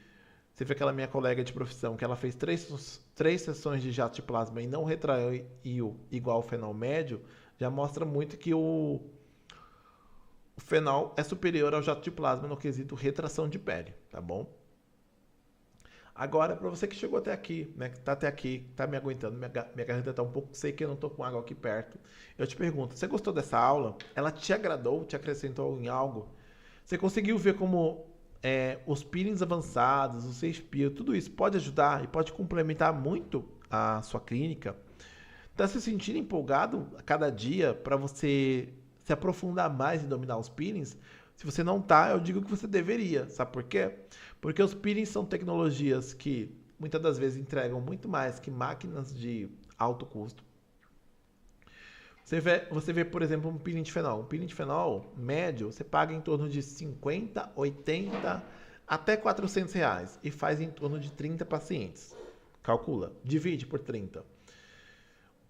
você vê aquela minha colega de profissão que ela fez 3 sessões de jato de plasma e não retraiu igual ao fenol médio, já mostra muito que o fenol é superior ao jato de plasma no quesito retração de pele, tá bom? Agora, para você que chegou até aqui, né, que está até aqui, está me aguentando, minha garganta está um pouco seca e eu não estou com água aqui perto, eu te pergunto, você gostou dessa aula? Ela te agradou, te acrescentou em algo? Você conseguiu ver como os peelings avançados, o C-Peel, tudo isso pode ajudar e pode complementar muito a sua clínica? Está se sentindo empolgado a cada dia para você se aprofundar mais e dominar os peelings. Se você não tá, eu digo que você deveria. Sabe por quê? Porque os peelings são tecnologias que muitas das vezes entregam muito mais que máquinas de alto custo. Você vê, por exemplo, um peeling de fenol. Um peeling de fenol médio, você paga em torno de 50, 80 até R$ 400 e faz em torno de 30 pacientes. Calcula, divide por 30.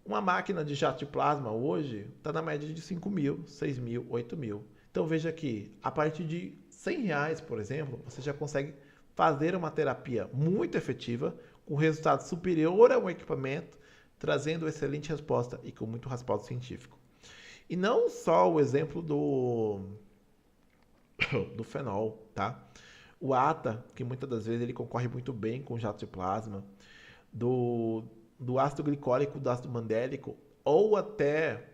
Uma máquina de jato de plasma hoje está na média de 5 mil, 6 mil, 8 mil. Então veja que a partir de R$ 100, por exemplo, você já consegue fazer uma terapia muito efetiva, com resultado superior ao equipamento, trazendo excelente resposta e com muito respaldo científico. E não só o exemplo do fenol, tá? O ATA, que muitas das vezes ele concorre muito bem com o jato de plasma, do ácido glicólico, do ácido mandélico, ou até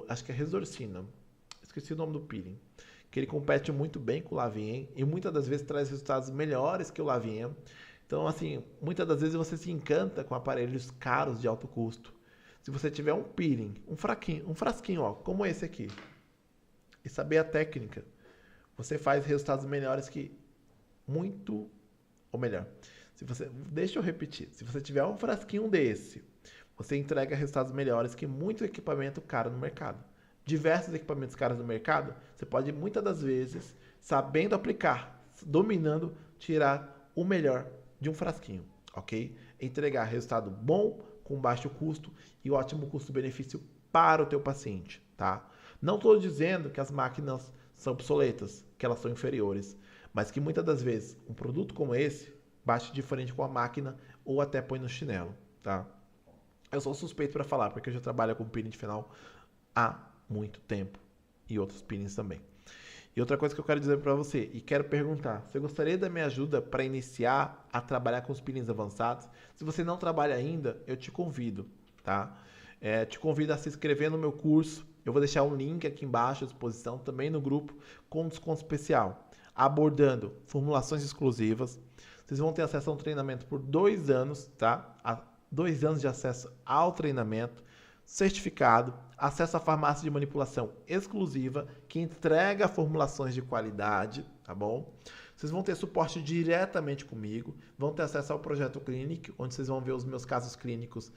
acho que é Resorcina, esqueci o nome do peeling, que ele compete muito bem com o Lavien e muitas das vezes traz resultados melhores que o Lavien. Então, assim, muitas das vezes você se encanta com aparelhos caros de alto custo. Se você tiver um peeling, um frasquinho, ó, como esse aqui, e saber a técnica, você faz resultados melhores que muito, ou melhor, deixa eu repetir, se você tiver um frasquinho desse, você entrega resultados melhores que muito equipamento caro no mercado. Diversos equipamentos caros no mercado, você pode muitas das vezes, sabendo aplicar, dominando, tirar o melhor de um frasquinho, ok? Entregar resultado bom, com baixo custo e ótimo custo-benefício para o teu paciente, tá? Não estou dizendo que as máquinas são obsoletas, que elas são inferiores, mas que muitas das vezes um produto como esse bate de frente com a máquina ou até põe no chinelo, tá? Eu sou suspeito para falar, porque eu já trabalho com peeling de fenol há muito tempo e outros peelings também. E outra coisa que eu quero dizer para você, e quero perguntar, você gostaria da minha ajuda para iniciar a trabalhar com os peelings avançados? Se você não trabalha ainda, eu te convido, tá? Te convido a se inscrever no meu curso. Eu vou deixar um link aqui embaixo à disposição, também no grupo, com desconto especial, abordando formulações exclusivas. Vocês vão ter acesso a um treinamento por 2 anos, tá? 2 anos de acesso ao treinamento, certificado, acesso à farmácia de manipulação exclusiva, que entrega formulações de qualidade, tá bom? Vocês vão ter suporte diretamente comigo, vão ter acesso ao projeto Clinic, onde vocês vão ver os meus casos clínicos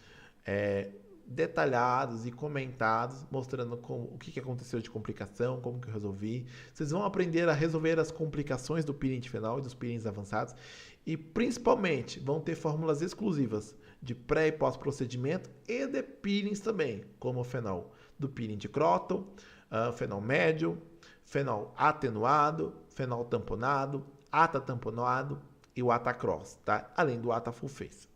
detalhados e comentados, mostrando o que aconteceu de complicação, como que eu resolvi. Vocês vão aprender a resolver as complicações do peeling de fenol e dos peelings avançados e, principalmente, vão ter fórmulas exclusivas de pré e pós-procedimento e de peelings também, como o fenol do peeling de Croton, fenol médio, fenol atenuado, fenol tamponado, ATA tamponado e o ATA cross, tá? Além do ATA full face.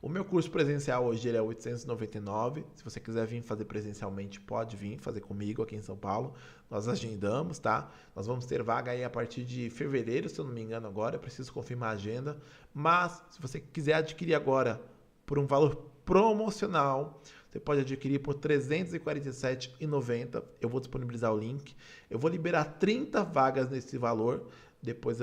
O meu curso presencial hoje ele é 899. Se você quiser vir fazer presencialmente, pode vir fazer comigo aqui em São Paulo. Nós agendamos, tá? Nós vamos ter vaga aí a partir de fevereiro, se eu não me engano agora. Eu preciso confirmar a agenda. Mas, se você quiser adquirir agora por um valor promocional, você pode adquirir por R$ 347,90. Eu vou disponibilizar o link. Eu vou liberar 30 vagas nesse valor. Depois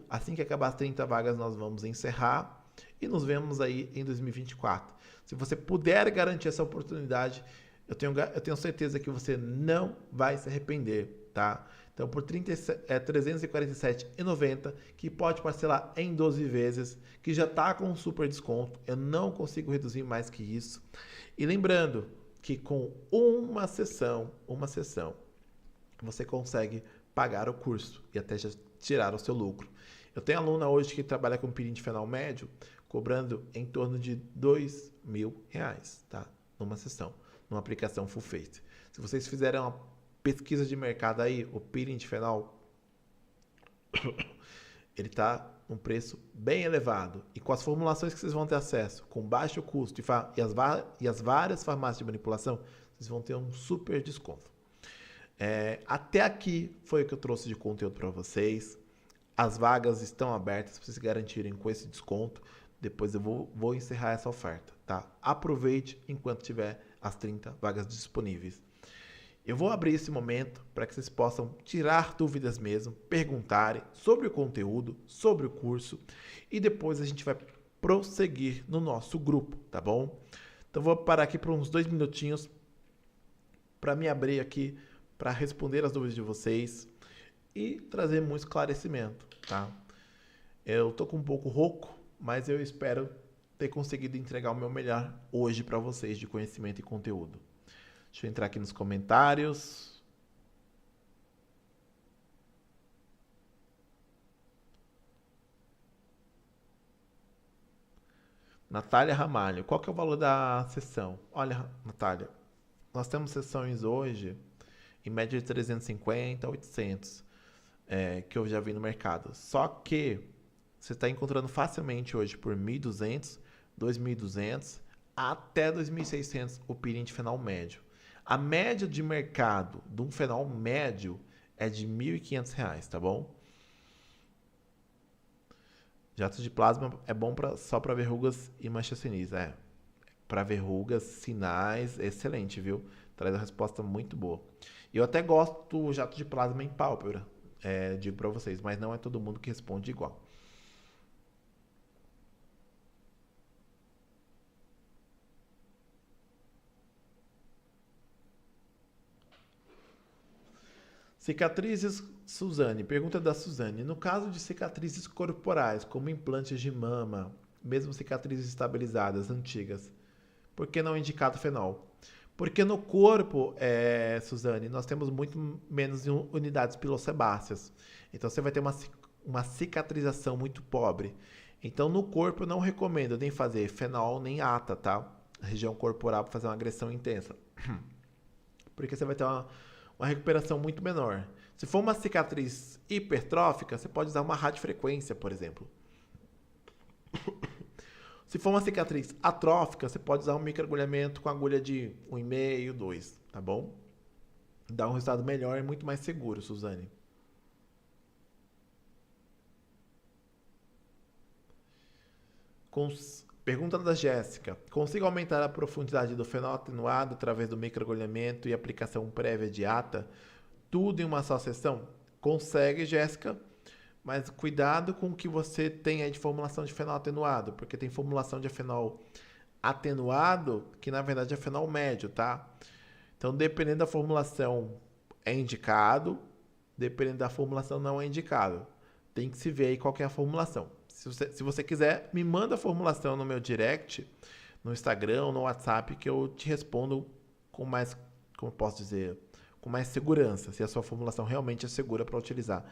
assim que acabar as 30 vagas, nós vamos encerrar. E nos vemos aí em 2024. Se você puder garantir essa oportunidade, eu tenho certeza que você não vai se arrepender, tá? Então, por R$ 347,90, que pode parcelar em 12 vezes, que já está com um super desconto. Eu não consigo reduzir mais que isso. E lembrando que com uma sessão, você consegue pagar o curso e até já tirar o seu lucro. Eu tenho aluna hoje que trabalha com peeling de fenol médio, cobrando em torno de R$ 2.000, tá? Numa sessão, numa aplicação full face. Se vocês fizerem uma pesquisa de mercado aí, o peeling de fenol, ele está num preço bem elevado. E com as formulações que vocês vão ter acesso, com baixo custo e as várias farmácias de manipulação, vocês vão ter um super desconto. Até aqui foi o que eu trouxe de conteúdo para vocês. As vagas estão abertas para vocês se garantirem com esse desconto. Depois eu vou encerrar essa oferta, tá? Aproveite enquanto tiver as 30 vagas disponíveis. Eu vou abrir esse momento para que vocês possam tirar dúvidas mesmo, perguntarem sobre o conteúdo, sobre o curso e depois a gente vai prosseguir no nosso grupo, tá bom? Então vou parar aqui por uns 2 minutinhos para me abrir aqui, para responder as dúvidas de vocês e trazer muito esclarecimento, tá? Eu tô com um pouco rouco, mas eu espero ter conseguido entregar o meu melhor hoje para vocês de conhecimento e conteúdo. Deixa eu entrar aqui nos comentários. Natália Ramalho, qual que é o valor da sessão? Olha, Natália, nós temos sessões hoje em média de 350 a 800, que eu já vi no mercado. Só que você está encontrando facilmente hoje por 1.200, 2.200 até 2.600 o peeling de fenol médio. A média de mercado de um fenol médio é de R$ 1.500, tá bom? Jato de plasma é bom só para verrugas e manchas sinis. Para verrugas, sinais, excelente, viu? Traz uma resposta muito boa. E eu até gosto do jato de plasma em pálpebra, digo para vocês, mas não é todo mundo que responde igual. Cicatrizes, Suzane. Pergunta da Suzane. No caso de cicatrizes corporais, como implantes de mama, mesmo cicatrizes estabilizadas, antigas, por que não indicado fenol? Porque no corpo, Suzane, nós temos muito menos unidades pilosebáceas. Então você vai ter uma cicatrização muito pobre. Então no corpo eu não recomendo nem fazer fenol nem ata, tá? Região corporal para fazer uma agressão intensa. Porque você vai ter uma recuperação muito menor. Se for uma cicatriz hipertrófica, você pode usar uma radiofrequência, por exemplo. Se for uma cicatriz atrófica, você pode usar um microagulhamento com agulha de 1,5, 2, tá bom? Dá um resultado melhor e muito mais seguro, Suzane. Pergunta da Jéssica. Consigo aumentar a profundidade do fenol atenuado através do microagulhamento e aplicação prévia de ata? Tudo em uma só sessão? Consegue, Jéssica, mas cuidado com o que você tem aí de formulação de fenol atenuado, porque tem formulação de fenol atenuado que na verdade é fenol médio, tá? Então, dependendo da formulação é indicado, dependendo da formulação não é indicado. Tem que se ver aí qual que é a formulação. Se você quiser, me manda a formulação no meu direct, no Instagram, no WhatsApp, que eu te respondo com mais, como posso dizer, com mais segurança, se a sua formulação realmente é segura para utilizar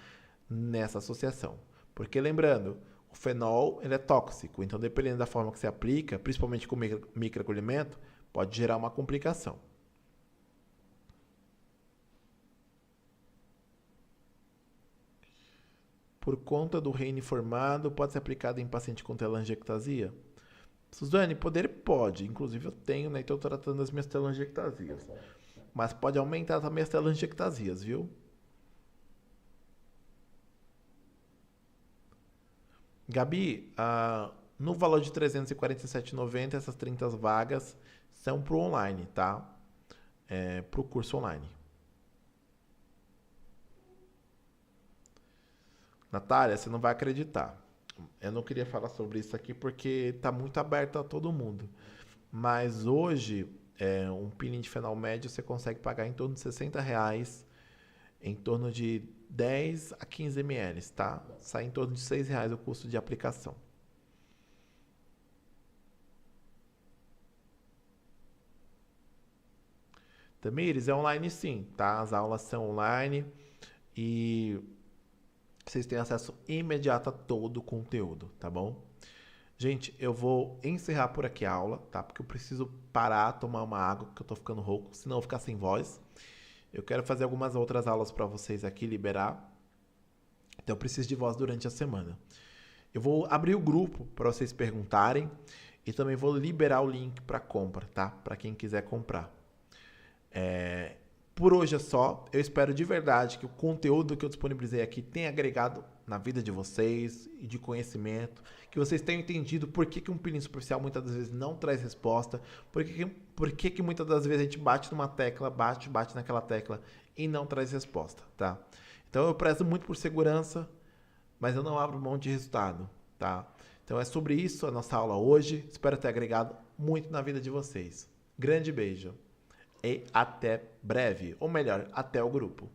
nessa associação. Porque lembrando, o fenol ele é tóxico, então dependendo da forma que você aplica, principalmente com microagulhamento, pode gerar uma complicação. Por conta do reino formado, pode ser aplicado em paciente com telangiectasia? Suzane, pode. Inclusive eu tenho, né? Estou tratando as minhas telangiectasias. Mas pode aumentar também as telangiectasias, viu? Gabi, no valor de R$ 347,90, essas 30 vagas são para o online, tá? Para o curso online. Natália, você não vai acreditar. Eu não queria falar sobre isso aqui porque está muito aberto a todo mundo. Mas hoje, um peeling de fenol médio você consegue pagar em torno de R$60, em torno de 10 a 15 ml, tá? Sai em torno de R$6 o custo de aplicação. Tamires, é online sim, tá? As aulas são online e vocês têm acesso imediato a todo o conteúdo, tá bom? Gente, eu vou encerrar por aqui a aula, tá? Porque eu preciso parar, tomar uma água, porque eu tô ficando rouco, senão eu vou ficar sem voz. Eu quero fazer algumas outras aulas para vocês aqui, liberar. Então eu preciso de voz durante a semana. Eu vou abrir o grupo para vocês perguntarem e também vou liberar o link para compra, tá? Para quem quiser comprar. Por hoje é só. Eu espero de verdade que o conteúdo que eu disponibilizei aqui tenha agregado na vida de vocês e de conhecimento, que vocês tenham entendido por que um peeling superficial muitas das vezes não traz resposta, por que muitas das vezes a gente bate numa tecla, bate naquela tecla e não traz resposta, tá? Então eu prezo muito por segurança, mas eu não abro mão de resultado, tá? Então é sobre isso a nossa aula hoje. Espero ter agregado muito na vida de vocês. Grande beijo. e até breve. Ou melhor, até o grupo.